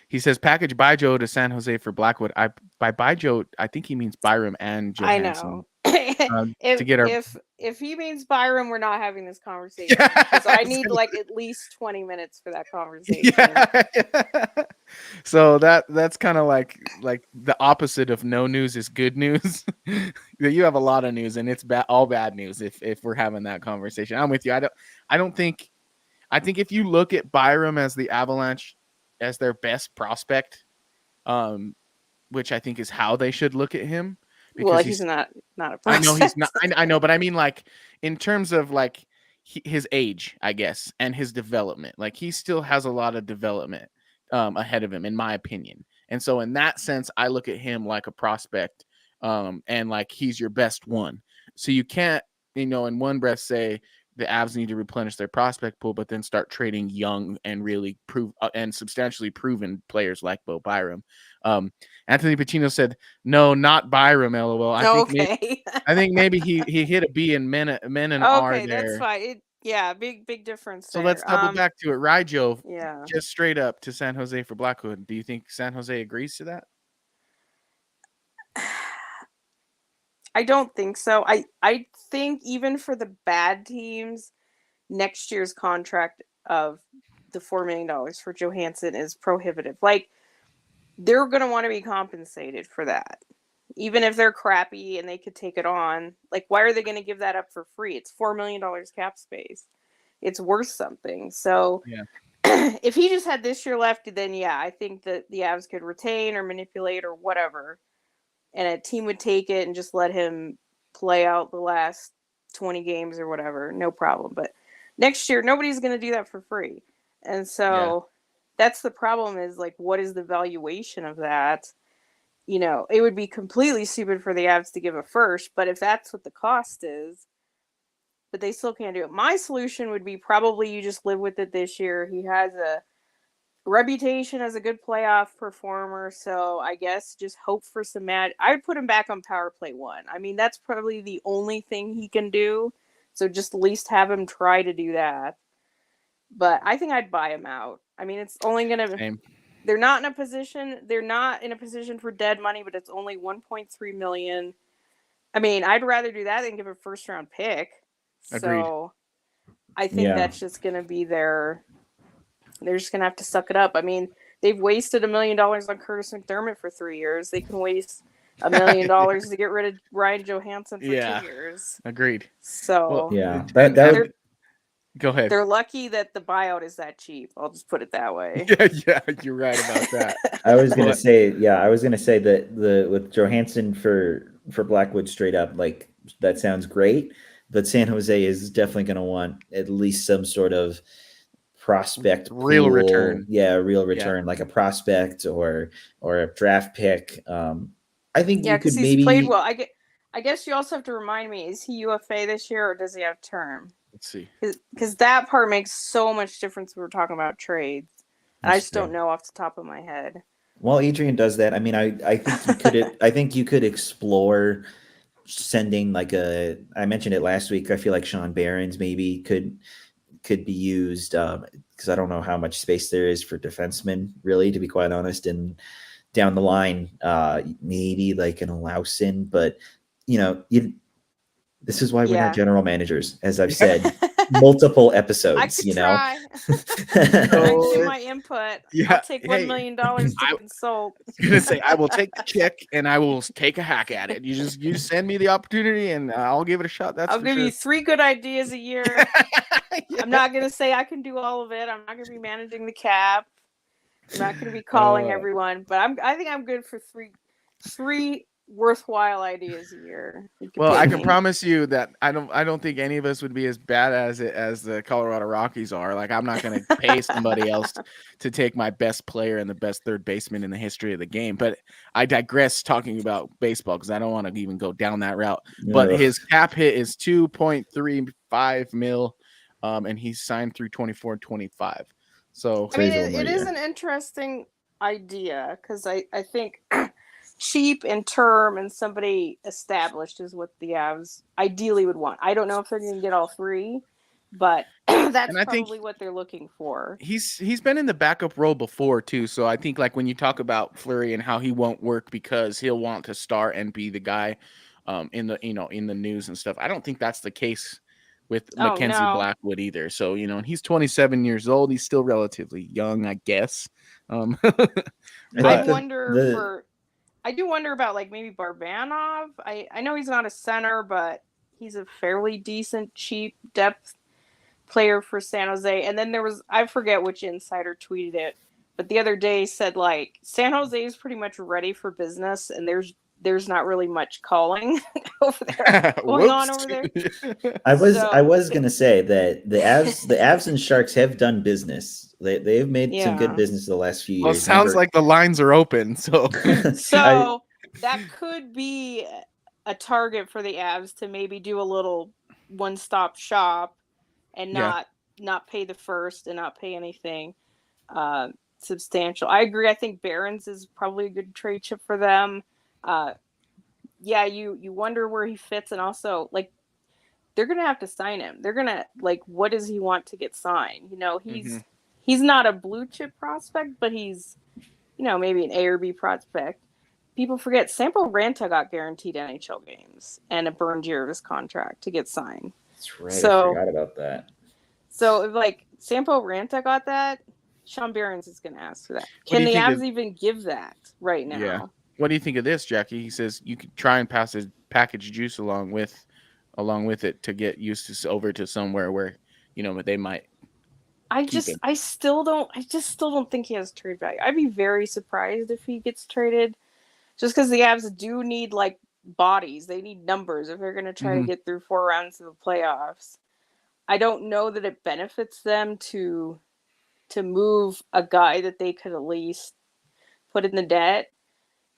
He says, package Bijo to San Jose for Blackwood. By Bijo, I think he means Byram and Johansson. I know. If he means Byram, we're not having this conversation because I need like at least 20 minutes for that conversation. Yeah. So that's kind of like the opposite of no news is good news. You have a lot of news and it's all bad news if we're having that conversation. I'm with you. I think if you look at Byram as the Avalanche as their best prospect, which I think is how they should look at him. Well, he's not a prospect. I know he's not. I know, but I mean, like in terms of like his age, I guess, and his development, like he still has a lot of development ahead of him, in my opinion. And so, in that sense, I look at him like a prospect, and like he's your best one. So you can't, in one breath say the Avs need to replenish their prospect pool, but then start trading young and really and substantially proven players like Bo Byram. Anthony Pacino said, "No, not Byram." LOL. I think maybe he hit a B in men and R there. Okay, that's fine. Big difference. So let's double back to it. Rijo, yeah, just straight up to San Jose for Blackwood. Do you think San Jose agrees to that? I don't think so. I think even for the bad teams, next year's contract of the $4 million for Johansson is prohibitive. Like, they're going to want to be compensated for that. Even if they're crappy and they could take it on. Like, why are they going to give that up for free? It's $4 million cap space. It's worth something. So, if he just had this year left, then I think that the Avs could retain or manipulate or whatever. And a team would take it and just let him play out the last 20 games or whatever. No problem. But next year, nobody's going to do that for free. And so that's the problem is, like, what is the valuation of that? It would be completely stupid for the Avs to give a first, but if that's what the cost is, but they still can't do it. My solution would be probably you just live with it this year. He has a reputation as a good playoff performer, so I guess just hope for some I would put him back on power play 1. I mean, that's probably the only thing he can do, so just at least have him try to do that. But I think I'd buy him out. I mean, it's only gonna they're not in a position for dead money, but it's only $1.3 million. I mean, I'd rather do that than give a 1st round pick. Agreed. So I think Yeah. that's just going to be they're just going to have to suck it up. I mean, they've wasted $1 million on Curtis McDermott for 3 years. They can waste $1 million to get rid of Ryan Johansson for Yeah. 2 years. Agreed. So Yeah, And, that and go ahead. they're lucky that the buyout is that cheap. I'll just put it that way. Yeah, you're right about that. I was gonna But- say, that with Johansson for Blackwood straight up, like that sounds great, but San Jose is definitely gonna want at least some sort of prospect Real pool. return. Yeah, real return, like a prospect or a draft pick. I think Yeah, you could because he's maybe played well. I guess you also have to remind me: is he UFA this year or does he have term? Let's see. Because that part makes so much difference when we're talking about trades. And I That's just true. don't know off the top of my head. Well, Adrian does that. I mean, I think you could I think you could explore sending like I mentioned it last week. I feel like Sean Barons maybe could be used because I don't know how much space there is for defensemen, really, to be quite honest. And down the line, maybe like an Olausen, but this is why we're not general managers, as I've said multiple episodes. I could try. So, Give my input. yeah, I'll take $1 hey, million to consult. I was gonna say I will take the check and I will take a hack at it. You just send me the opportunity and I'll give it a shot. That's I'll for give sure. you 3 good ideas a year. I'm not gonna say I can do all of it. I'm not gonna be managing the cap. I'm not gonna be calling everyone, but I think I'm good for three worthwhile ideas a year. Well, I can promise you that I don't think any of us would be as bad as it as the Colorado Rockies are. Like, I'm not going to pay somebody else to take my best player and the best third baseman in the history of the game. But I digress talking about baseball because I don't want to even go down that route. But his cap hit is 2.35 mil, and he's signed through 24-25. So I mean, it is an interesting idea because I think cheap and term and somebody established is what the Avs ideally would want. I don't know if they're going to get all 3, but that's probably what they're looking for. He's been in the backup role before too, so I think like when you talk about Fleury and how he won't work because he'll want to start and be the guy in the news and stuff. I don't think that's the case with Mackenzie Blackwood either. So, and he's 27 years old. He's still relatively young, I guess. I do wonder about like maybe Barbanov. I know he's not a center, but he's a fairly decent, cheap depth player for San Jose. And then I forget which insider tweeted it, but the other day said like San Jose is pretty much ready for business, and there's not really much calling over there going on over there. I was gonna say that the Avs and Sharks have done business. They've made some good business the last few years. Well, it sounds like the lines are open. So that could be a target for the Avs to maybe do a little one-stop shop and not pay the first and not pay anything substantial. I agree. I think Barons is probably a good trade chip for them. You wonder where he fits, and also like they're gonna have to sign him. They're gonna like, what does he want to get signed? He's not a blue chip prospect, but he's maybe an A or B prospect. People forget Sampo Ranta got guaranteed NHL games and a burned year of his contract to get signed. That's right. I forgot about that. So if like Sampo Ranta got that, Sean Barons is gonna ask for that. Can the Avs even give that right now? Yeah. What do you think of this, Jackie? He says you could try and pass his package juice along with it to get Eustace over to somewhere where they might. I still don't think he has trade value. I'd be very surprised if he gets traded, just because the Avs do need like bodies. They need numbers if they're going to try to get through 4 rounds of the playoffs. I don't know that it benefits them to move a guy that they could at least put in the debt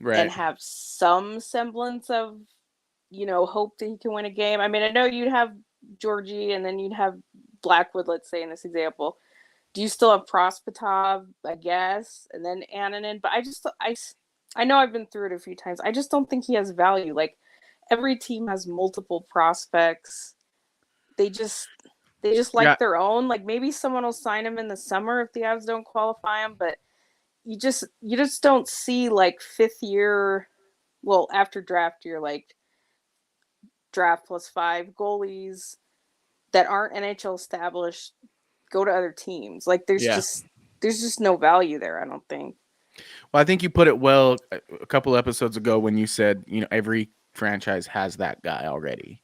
and have some semblance of hope that he can win a game. I mean, I know you'd have Georgie and then you'd have Blackwood, let's say, in this example. Do you still have Prospatov, I guess, and then Annunen? But I know I've been through it a few times. I just don't think he has value. Like, every team has multiple prospects. They just like their own. Like, maybe someone will sign him in the summer if the Avs don't qualify him, but you just don't see like 5th year, after draft year, like draft plus 5 goalies that aren't NHL established go to other teams. Like there's Yeah. just no value there, I don't think. Well, I think you put it well a couple episodes ago when you said, every franchise has that guy already.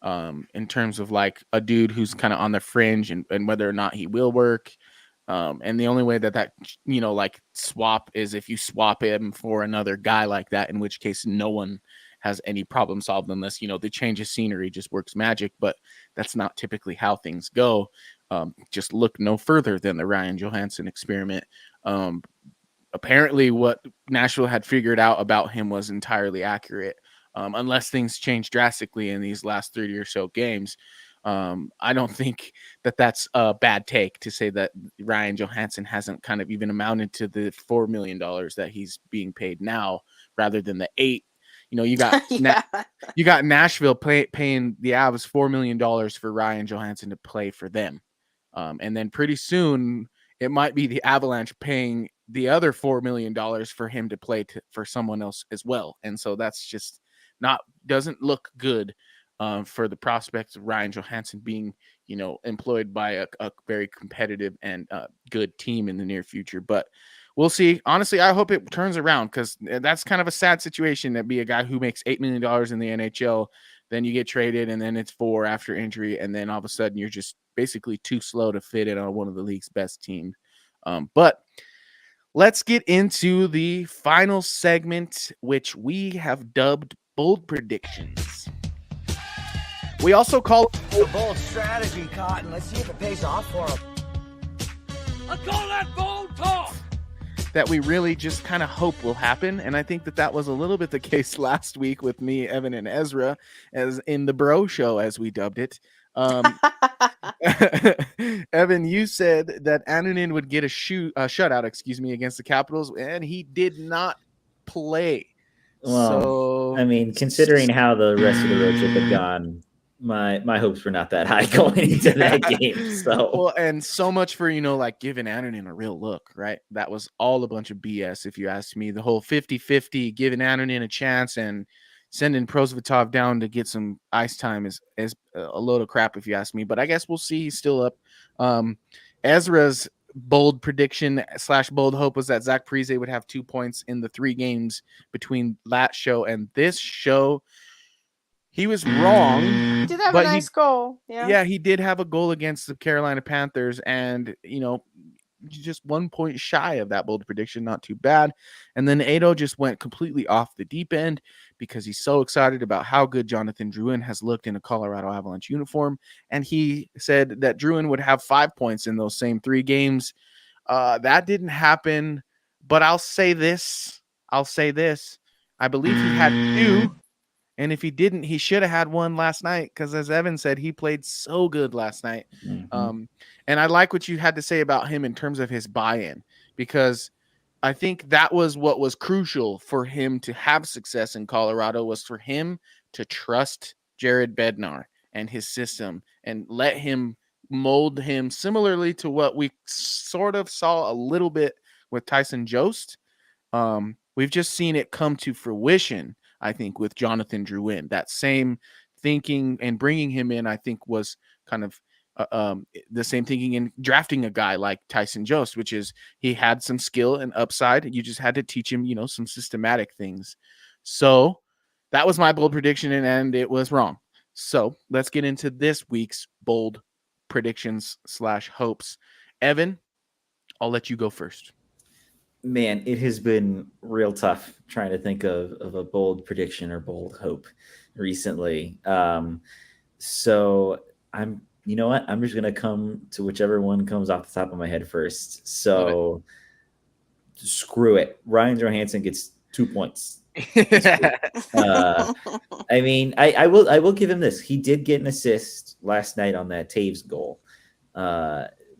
In terms of like a dude who's kind of on the fringe and whether or not he will work. And the only way that like swap is if you swap him for another guy like that, in which case no one has any problem solved unless, the change of scenery just works magic. But that's not typically how things go. Just look no further than the Ryan Johansson experiment. Apparently what Nashville had figured out about him was entirely accurate, unless things change drastically in these last 30 or so games. I don't think that that's a bad take to say that Ryan Johansson hasn't kind of even amounted to the $4 million that he's being paid now rather than the $8 million. You got you got Nashville paying the Avs $4 million for Ryan Johansson to play for them. And then pretty soon it might be the Avalanche paying the other $4 million for him to play for someone else as well. And so that's just doesn't look good for the prospects of Ryan Johansson being, employed by a very competitive and good team in the near future. But we'll see. Honestly, I hope it turns around because that's kind of a sad situation to be a guy who makes $8 million in the NHL. Then you get traded and then it's $4 million after injury. And then all of a sudden you're just basically too slow to fit in on one of the league's best teams. But let's get into the final segment, which we have dubbed Bold Predictions. We also call A bold strategy, Cotton. Let's see if it pays off for him. I call that bold talk. that we really just kind of hope will happen. And I think that was a little bit the case last week with me, Evan, and Ezra, as in the Bro Show, as we dubbed it. Evan, you said that Annunen would get a shutout, against the Capitals, and he did not play. Well, so, I mean, considering how the rest of the road trip had gone, my hopes were not that high going into that game. So, well, and so much for, like giving Annunen a real look, right? That was all a bunch of BS, if you ask me. The whole 50-50, giving Annunen a chance and sending Prosvetov down to get some ice time is a load of crap, if you ask me. But I guess we'll see. He's still up. Ezra's bold prediction / bold hope was that Zach Parise would have 2 points in the 3 games between that show and this show. He was wrong. He did have a nice goal. Yeah, he did have a goal against the Carolina Panthers, and just 1 point shy of that bold prediction. Not too bad. And then Ado just went completely off the deep end because he's so excited about how good Jonathan Drouin has looked in a Colorado Avalanche uniform. And he said that Drouin would have 5 points in those same 3 games. That didn't happen, but I'll say this. I believe he had 2. And if he didn't, he should have had 1 last night because, as Evan said, he played so good last night. Mhm. And I like what you had to say about him in terms of his buy-in, because I think that was what was crucial for him to have success in Colorado, was for him to trust Jared Bednar and his system and let him mold him similarly to what we sort of saw a little bit with Tyson Jost. We've just seen it come to fruition, I think, with Jonathan Drouin. That same thinking and bringing him in, I think, was kind of the same thinking in drafting a guy like Tyson Jost, which is he had some skill and upside. You just had to teach him, some systematic things. So that was my bold prediction, and it was wrong. So let's get into this week's bold predictions / hopes. Evan, I'll let you go first. Man, it has been real tough trying to think of a bold prediction or bold hope recently. So you know what? I'm just going to come to whichever one comes off the top of my head first. So screw it. Ryan Johansson gets 2 points. I mean, I will give him this. He did get an assist last night on that Taves goal,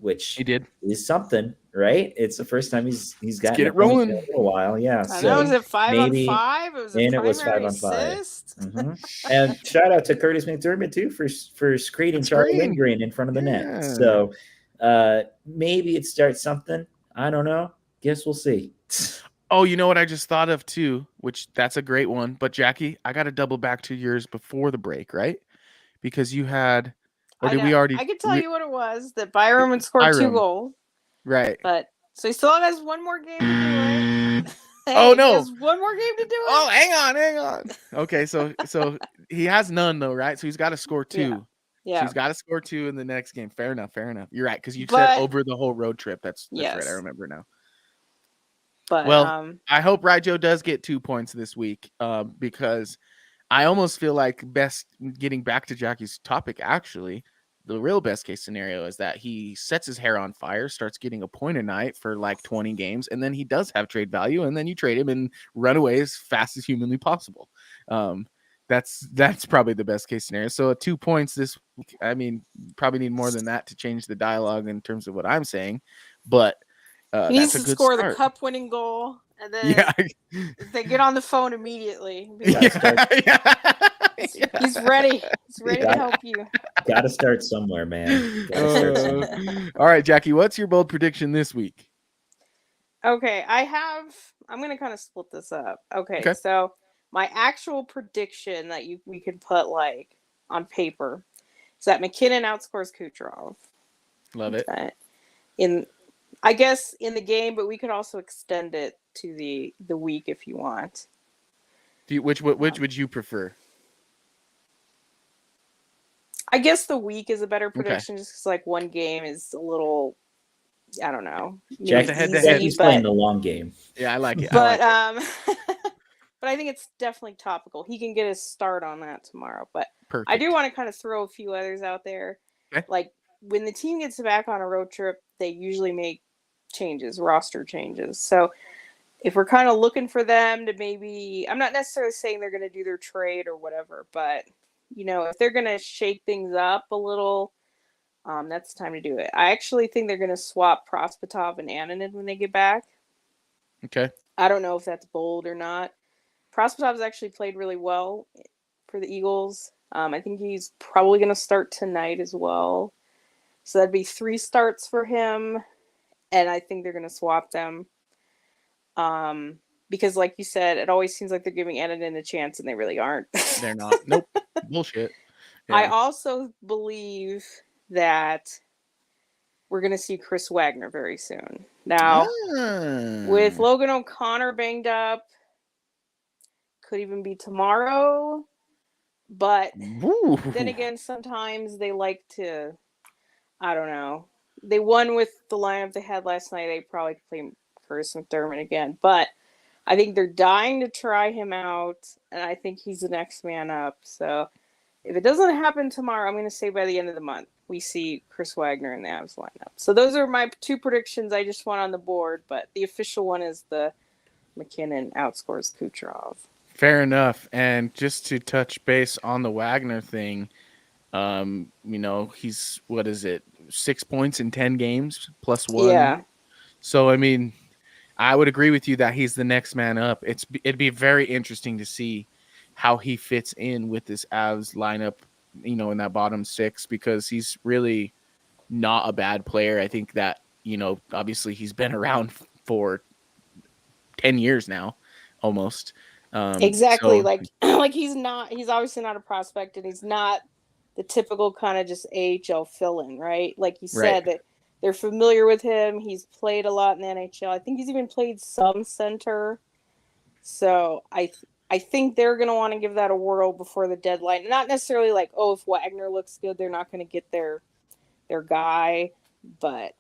which he did is something, right? It's the first time he's gotten get it rolling in a little while. Yeah. I know. Was it 5-on-5? It was it was 5-on-5. Mm-hmm. And shout out to Curtis McDermott too for screening Charlie Lindgren in front of the net. So maybe it starts something. I don't know. Guess we'll see. Oh, you know what I just thought of too, which that's a great one. But Jackie, I got to double back to yours before the break, right? Because you had Or did we already? I can tell you what it was. That Byram would score 2 Byram. goals. Right. But so he still has one more game to do it. Oh, no. He has one more game to do it. Oh, hang on. Okay, so he has none though, right? So he's got to score 2. Yeah. So he's got to score 2 in the next game. Fair enough. You're right, because you said But- over the whole road trip. That's Yes. right. I remember now. But Well, I hope Raijo does get 2 points this week, because I almost feel like getting back to Jackie's topic, actually, the real best case scenario is that he sets his hair on fire, starts getting a point a night for like 20 games, and then he does have trade value, and then you trade him and run away as fast as humanly possible. That's probably the best case scenario. So 2 points this week, I mean, probably need more than that to change the dialogue in terms of what I'm saying, but he needs that's to a good score start. the cup-winning goal, and then they get on the phone immediately. He's ready. He's ready to help you. Got to start somewhere, man. Gotta start somewhere. All right, Jackie, what's your bold prediction this week? Okay, I'm going to kind of split this up. Okay, so my actual prediction that we could put like on paper is that McKinnon outscores Kucherov. Love it. I guess in the game, but we could also extend it to the week if you want. Which would you prefer? I guess the week is a better prediction, just because like one game is a little, I don't know. Jackie's playing the long game. Yeah, I like it. But but I think it's definitely topical. He can get his start on that tomorrow. But Perfect. I do want to kind of throw a few others out there. Okay. Like when the team gets back on a road trip, they usually make roster changes. So if we're kind of looking for them to maybe, I'm not necessarily saying they're going to do their trade or whatever, but if they're going to shake things up a little, that's the time to do it. I actually think they're going to swap Prospatov and Annunen when they get back. Okay. I don't know if that's bold or not. Prospatov's actually played really well for the Eagles. I think he's probably going to start tonight as well. So that'd be 3 starts for him. And I think they're going to swap them. Because like you said, it always seems like they're giving Annunen a chance and they really aren't. They're not. Nope. Bullshit. Yeah. I also believe that we're going to see Chris Wagner very soon. Now, with Logan O'Connor banged up, could even be tomorrow. But then again, sometimes they like to, I don't know. They won with the lineup they had last night. They probably could play Curtis McDermott again. But I think they're dying to try him out, and I think he's the next man up. So if it doesn't happen tomorrow, I'm going to say by the end of the month, we see Chris Wagner in the Avs lineup. So those are my 2 predictions I just want on the board, but the official one is the McKinnon outscores Kucherov. Fair enough. And just to touch base on the Wagner thing, he's, 6 points in 10 games plus 1. Yeah. So, I mean, I would agree with you that he's the next man up. It'd be very interesting to see how he fits in with this Avs lineup, in that bottom 6, because he's really not a bad player. I think that, obviously he's been around for 10 years now, almost. Exactly. Like he's obviously not a prospect, and he's not the typical kind of just AHL fill-in, right? Like you said, that they're familiar with him. He's played a lot in the NHL. I think he's even played some center. So I think they're going to want to give that a whirl before the deadline. Not necessarily like, if Wagner looks good, they're not going to get their guy. But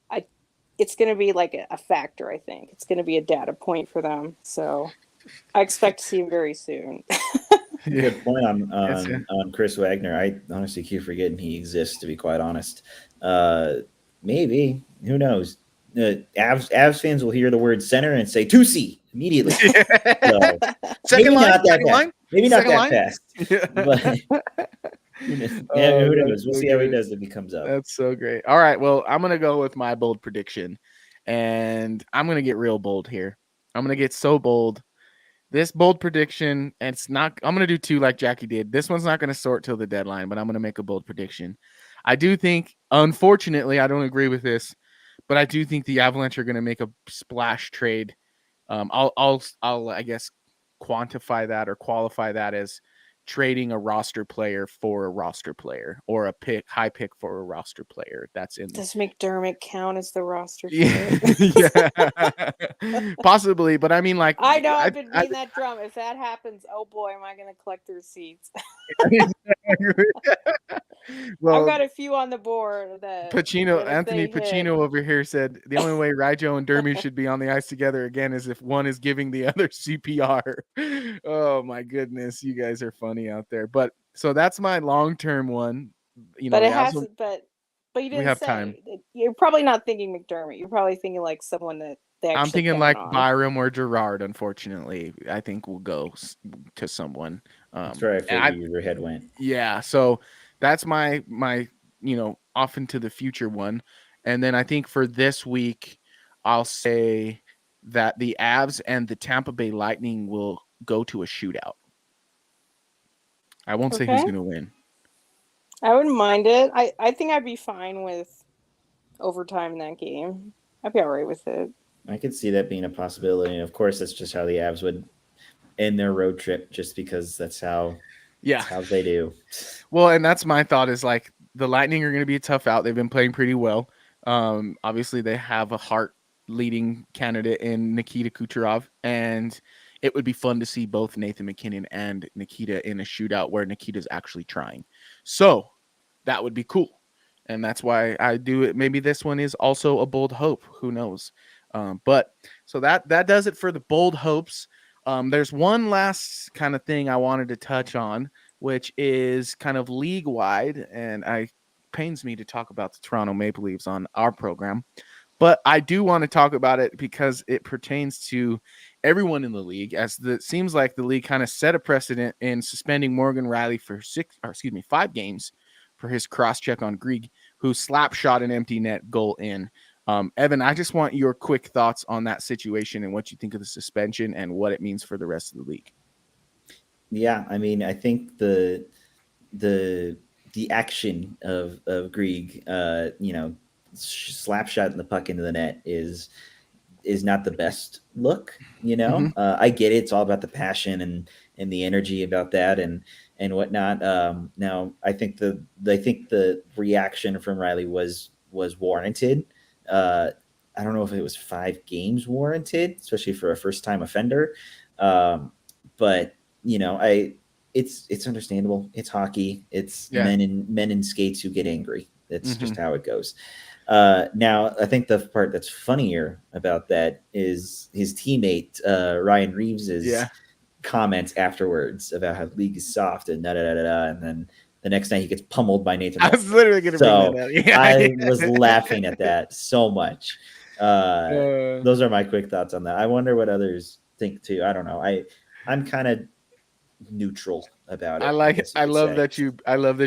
it's going to be like a factor, I think. It's going to be a data point for them. So I expect to see him very soon. Good point on Chris Wagner. I honestly keep forgetting he exists, to be quite honest. Maybe. Who knows? Avs fans will hear the word center and say 2C immediately. So, second line, not that second fast. line? Maybe not Second that line? fast. But who knows? We'll see how he does if he comes up. That's so great. All right. Well, I'm going to go with my bold prediction. And I'm going to get real bold here. I'm going to get so bold. This bold prediction, and I'm going to do 2 like Jackie did. This one's not going to sort till the deadline, but I'm going to make a bold prediction. I do think, unfortunately, I don't agree with this, but I do think the Avalanche are going to make a splash trade. I'll I guess quantify that or qualify that as trading a roster player for a roster player or a high pick for a roster player. That's in. Does McDermott count as the roster Yeah, player? yeah, possibly. But I mean, like, I know I've been beating that drum. If that happens, oh boy, am I going to collect the receipts. I've well, got a few on the board that Anthony if they hit. Pacino over here said the only way Rijo and Dermy should be on the ice together again is if one is giving the other CPR. Oh my goodness, you guys are funny out there. But so that's my long-term one. You know, But it the has Avs, to, but you we didn't have time. say. You're probably not thinking McDermott. You're probably thinking like someone that they I'm actually thinking count like on. Byram or Gerard. Unfortunately, I think we'll go to someone. That's where I figured your head went. Yeah, so that's my off into the future one. And then I think for this week, I'll say that the Avs and the Tampa Bay Lightning will go to a shootout. I won't say who's Okay. going to win. I wouldn't mind it. I think I'd be fine with overtime in that game. I'd be all right with it. I could see that being a possibility. And of course, that's just how the Avs would end their road trip, just because that's how they do. Well, and that's my thought is like the Lightning are going to be a tough out. They've been playing pretty well. Obviously, they have a Hart leading candidate in Nikita Kucherov, and it would be fun to see both Nathan McKinnon and Nikita in a shootout where Nikita's actually trying. So that would be cool. And that's why I do it. Maybe this one is also a bold hope. Who knows? But so that does it for the bold hopes. There's one last kind of thing I wanted to touch on, which is kind of league wide, and it pains me to talk about the Toronto Maple Leafs on our program, but I do want to talk about it because it pertains to everyone in the league, as it seems like the league kind of set a precedent in suspending Morgan Riley for 5 games for his cross check on Grieg, who slap shot an empty net goal in. Evan, I just want your quick thoughts on that situation and what you think of the suspension and what it means for the rest of the league. Yeah, I mean, I think the action of Grieg, slap shot the puck into the net is not the best look. I get it; it's all about the passion and the energy about that and whatnot. Now, I think the reaction from Riley was warranted. I don't know if it was 5 games warranted, especially for a first time offender. But it's understandable. It's hockey. It's men in skates who get angry. That's just how it goes. Now, I think the part that's funnier about that is his teammate Ryan Reeves's comments afterwards about how the league is soft and and then the next night he gets pummeled by Nathan. I was literally going to bring that up. Yeah, I was laughing at that so much. Those are my quick thoughts on that. I wonder what others think too. I don't know. I'm kind of neutral about it. I love that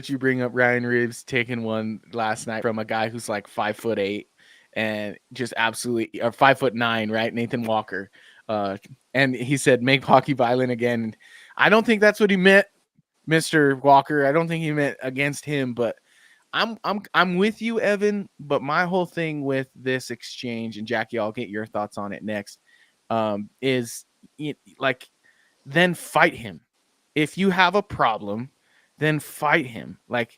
you bring up Ryan Reeves taking one last night from a guy who's like 5'8" and just absolutely, or 5'9", right? Nathan Walker. And he said, "Make hockey violent again." I don't think that's what he meant, Mr. Walker. I don't think he meant against him, but I'm with you, Evan. But my whole thing with this exchange, and Jackie, I'll get your thoughts on it next, is like, then fight him. If you have a problem, then fight him. Like,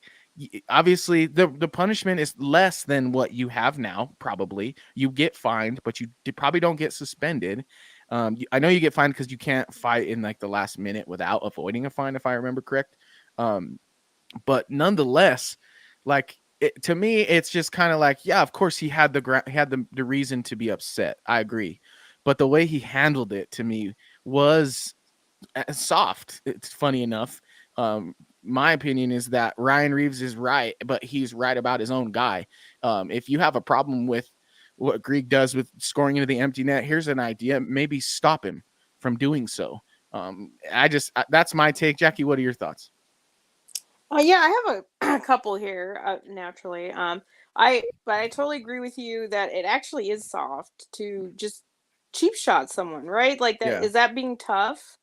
obviously the punishment is less than what you have now. Probably you get fined, but you probably don't get suspended. I know you get fined because you can't fight in like the last minute without avoiding a fine, if I remember correct. But nonetheless, like, to me, it's just kind of like, yeah, of course he had the reason to be upset. I agree, but the way he handled it to me was soft. It's funny enough. My opinion is that Ryan Reeves is right, but he's right about his own guy. If you have a problem with what Grieg does with scoring into the empty net, here's an idea. Maybe stop him from doing so. That's my take. Jackie, what are your thoughts? Yeah, I have a couple here, naturally. I totally agree with you that it actually is soft to just cheap shot someone, right? Like that. Yeah. Is that being tough?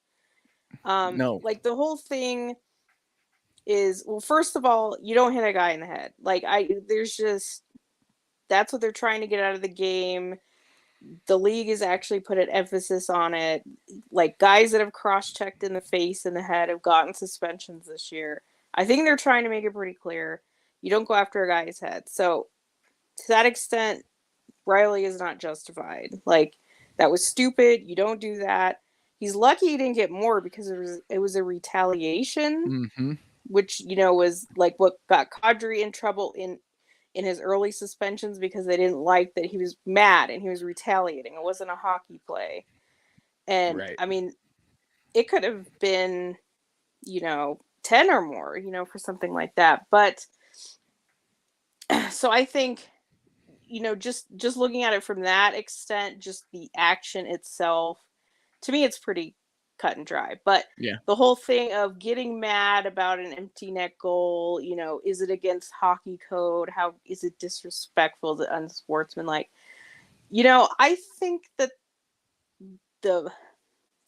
No. Like the whole thing is, well, first of all, you don't hit a guy in the head. Like that's what they're trying to get out of the game. the league has actually put an emphasis on it. Like guys that have cross-checked in the face and the head have gotten suspensions this year. I think they're trying to make it pretty clear. You don't go after a guy's head. So to that extent, Riley is not justified. Like, that was stupid. You don't do that. He's lucky he didn't get more because it was a retaliation, which, was like what got Kadri in trouble in his early suspensions because they didn't like that he was mad and he was retaliating. It wasn't a hockey play. And Right. I mean, it could have been, 10 or more, for something like that. But so I think, just looking at it from that extent, just the action itself, to me, it's pretty cut and dry. But Yeah. the whole thing of getting mad about an empty net goal, is it against hockey code? How is it disrespectful? Is it unsportsmanlike? I think that the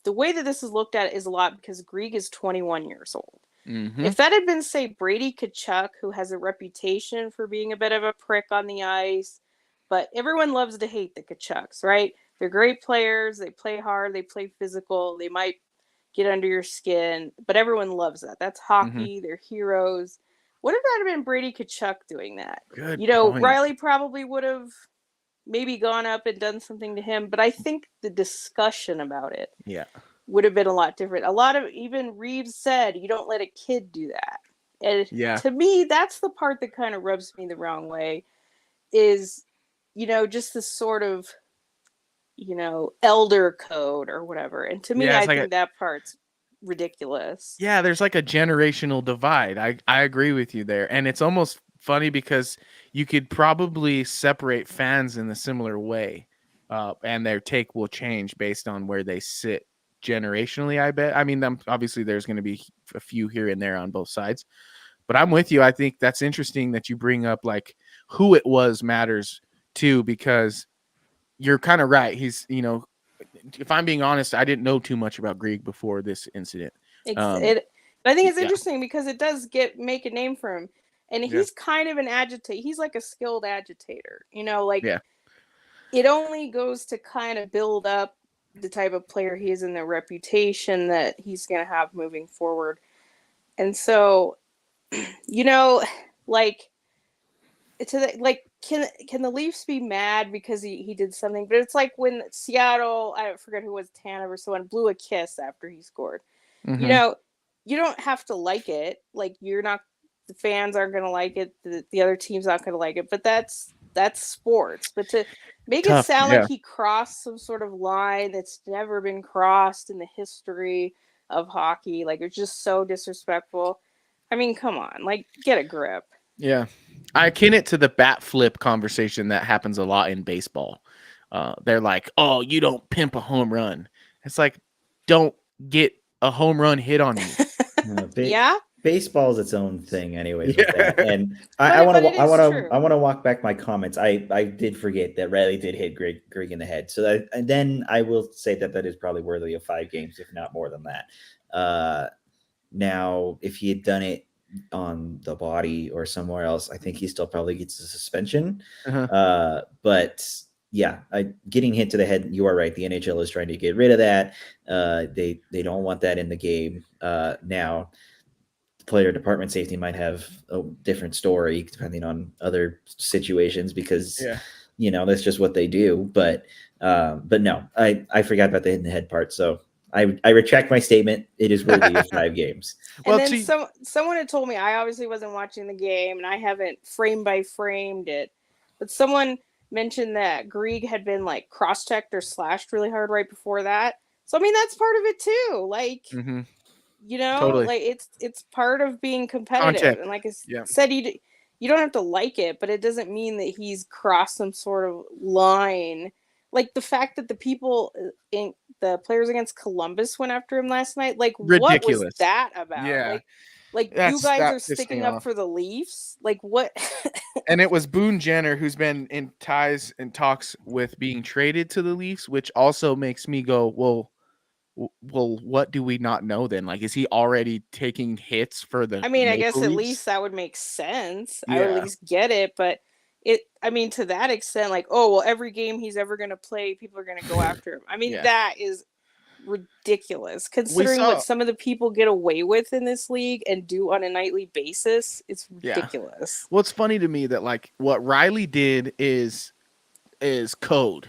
way that this is looked at is a lot because Grieg is 21 years old. If that had been, say, Brady Tkachuk, who has a reputation for being a bit of a prick on the ice, but everyone loves to hate the Tkachuks, right? They're great players. They play hard. They play physical. They might get under your skin, but everyone loves that. That's hockey. They're heroes. What if that had been Brady Tkachuk doing that? Good point. Riley probably would have maybe gone up and done something to him, but I think the discussion about it would have been a lot different. A lot of, even Reeves said, you don't let a kid do that. And to me, that's the part that kind of rubs me the wrong way is, just this sort of, elder code or whatever. And to me, I think that part's ridiculous. Yeah, there's like a generational divide. I agree with you there. And it's almost funny because you could probably separate fans in a similar way. And their take will change based on where they sit generationally, I bet. I mean, obviously there's going to be a few here and there on both sides. But I'm with you. I think that's interesting that you bring up like who it was matters too, because you're kind of right. He's, if I'm being honest, I didn't know too much about Grieg before this incident. I think it's interesting because it does make a name for him. And he's kind of an agitator. He's like a skilled agitator, it only goes to kind of build up the type of player he is and the reputation that he's going to have moving forward. And so, can the Leafs be mad because he did something? But it's like when Seattle, I forget who was, Tanev or someone, blew a kiss after he scored. You don't have to like it. Like, the fans aren't going to like it. The other team's not going to like it. But that's sports. But to make it sound like he crossed some sort of line that's never been crossed in the history of hockey, like, it's just so disrespectful. I mean, come on, like, get a grip. Yeah. I akin it to the bat flip conversation that happens a lot in baseball. They're like, oh, you don't pimp a home run. It's like, don't get a home run hit on you. Baseball is its own thing, anyways. With that. And I want to walk back my comments. I did forget that Riley did hit Grieg in the head. So and then I will say that is probably worthy of 5 games, if not more than that. Now, if he had done it on the body or somewhere else, I think he still probably gets a suspension. But yeah, getting hit to the head, you are right. The NHL is trying to get rid of that. They don't want that in the game. Now, player department safety might have a different story depending on other situations because that's just what they do. But no, I forgot about the hit in the head part. So I retract my statement. It is worthy of 5 games. And then someone had told me, I obviously wasn't watching the game and I haven't frame by framed it, but someone mentioned that Grieg had been like cross-checked or slashed really hard right before that. So I mean, that's part of it too. Like, Totally. like it's part of being competitive. Contact. And like I said, you don't have to like it, but it doesn't mean that he's crossed some sort of line. Like the fact that the people in the players against Columbus went after him last night. Like, ridiculous. What was that about? Yeah. Like you guys are sticking up for the Leafs. Like what? And it was Boone Jenner who's been in ties and talks with being traded to the Leafs, which also makes me go, well, what do we not know then? Like, is he already taking hits for the? I mean, I guess Leafs? at least that would make sense. I would at least get it, but I mean, to that extent, like, oh, well, every game he's ever going to play, people are going to go after him. I mean, Yeah. that is ridiculous considering what some of the people get away with in this league and do on a nightly basis. It's ridiculous. Well, it's funny to me that like what Riley did is code,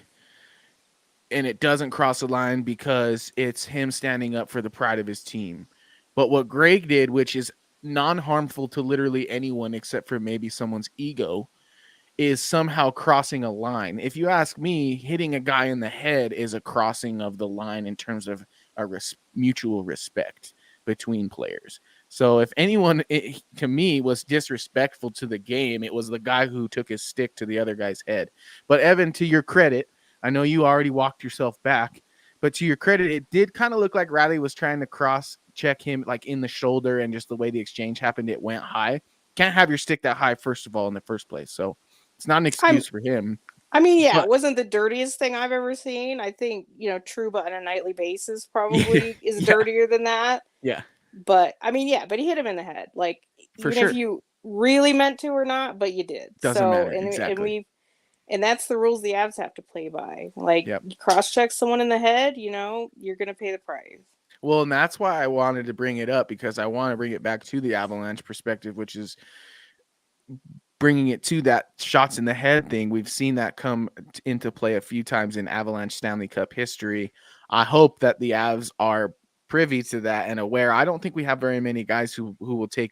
and it doesn't cross the line because it's him standing up for the pride of his team. But what Greg did, which is non-harmful to literally anyone except for maybe someone's ego, is somehow crossing a line. If you ask me, hitting a guy in the head is a crossing of the line in terms of a mutual respect between players. So if anyone, to me, was disrespectful to the game, it was the guy who took his stick to the other guy's head. But Evan, to your credit, I know you already walked yourself back, but to your credit, it did kind of look like Riley was trying to cross check him like in the shoulder, and just the way the exchange happened, it went high. Can't have your stick that high, first of all, in the first place. So it's not an excuse for him. I mean, yeah, but it wasn't the dirtiest thing I've ever seen. I think, Trouba on a nightly basis probably is dirtier than that. Yeah. But I mean, yeah, but he hit him in the head. Like, For even sure. if you really meant to or not, but you did. Doesn't matter. Exactly. And that's the rules the Avs have to play by. Like, Yep. you cross-check someone in the head, you're going to pay the price. Well, and that's why I wanted to bring it up, because I want to bring it back to the Avalanche perspective, which is bringing it to that shots in the head thing. We've seen that come into play a few times in Avalanche Stanley Cup history. I hope that the Avs are privy to that and aware. I don't think we have very many guys who will take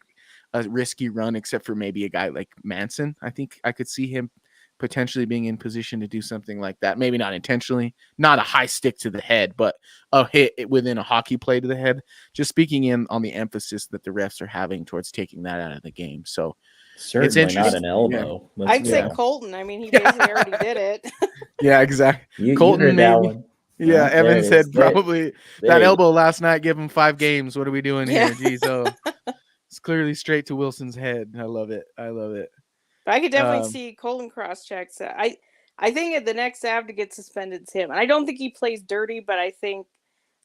a risky run, except for maybe a guy like Manson. I think I could see him potentially being in position to do something like that. Maybe not intentionally, not a high stick to the head, but a hit within a hockey play to the head. Just speaking in on the emphasis that the refs are having towards taking that out of the game. So certainly it's interesting. not an elbow. Yeah. I'd say Colton. I mean, he basically already did it. Yeah, exactly. Colton, you heard that one. Yeah, Evan said probably that you elbow last night gave him 5 games. What are we doing Yeah. here? Geez, it's clearly straight to Wilson's head. I love it. But I could definitely see Colton cross-checks. I think the next Av to get suspended is him. And I don't think he plays dirty, but I think,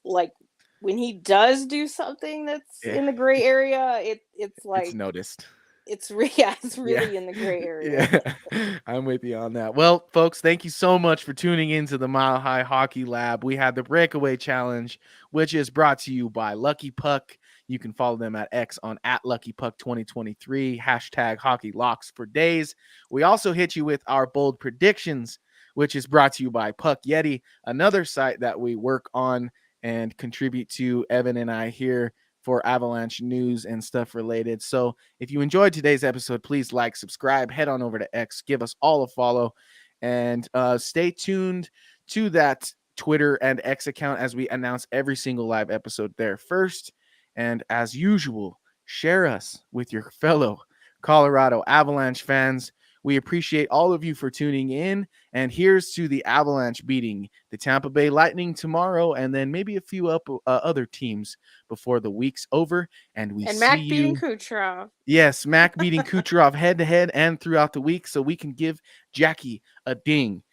like, when he does do something that's in the gray area, it's like... It's noticed. It's really in the gray area. Yeah, I'm with you on that. Well, folks, thank you so much for tuning into the Mile High Hockey Lab. We had the Breakaway Challenge, which is brought to you by Lucky Puck. You can follow them at X on @LuckyPuck2023, #HockeyLocks for days. We also hit you with our bold predictions, which is brought to you by Puck Yeti, another site that we work on and contribute to, Evan and I here, for Avalanche news and stuff related. So if you enjoyed today's episode, please like, subscribe, head on over to X, give us all a follow, and stay tuned to that Twitter and X account as we announce every single live episode there first. And as usual, share us with your fellow Colorado Avalanche fans. We appreciate all of you for tuning in, and here's to the Avalanche beating the Tampa Bay Lightning tomorrow, and then maybe a few other teams before the week's over. And Mac beating Kucherov. Yes, Mac beating Kucherov head-to-head and throughout the week, so we can give Jackie a ding.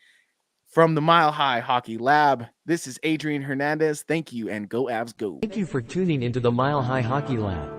From the Mile High Hockey Lab, this is Adrian Hernandez. Thank you, and go Avs go. Thank you for tuning into the Mile High Hockey Lab.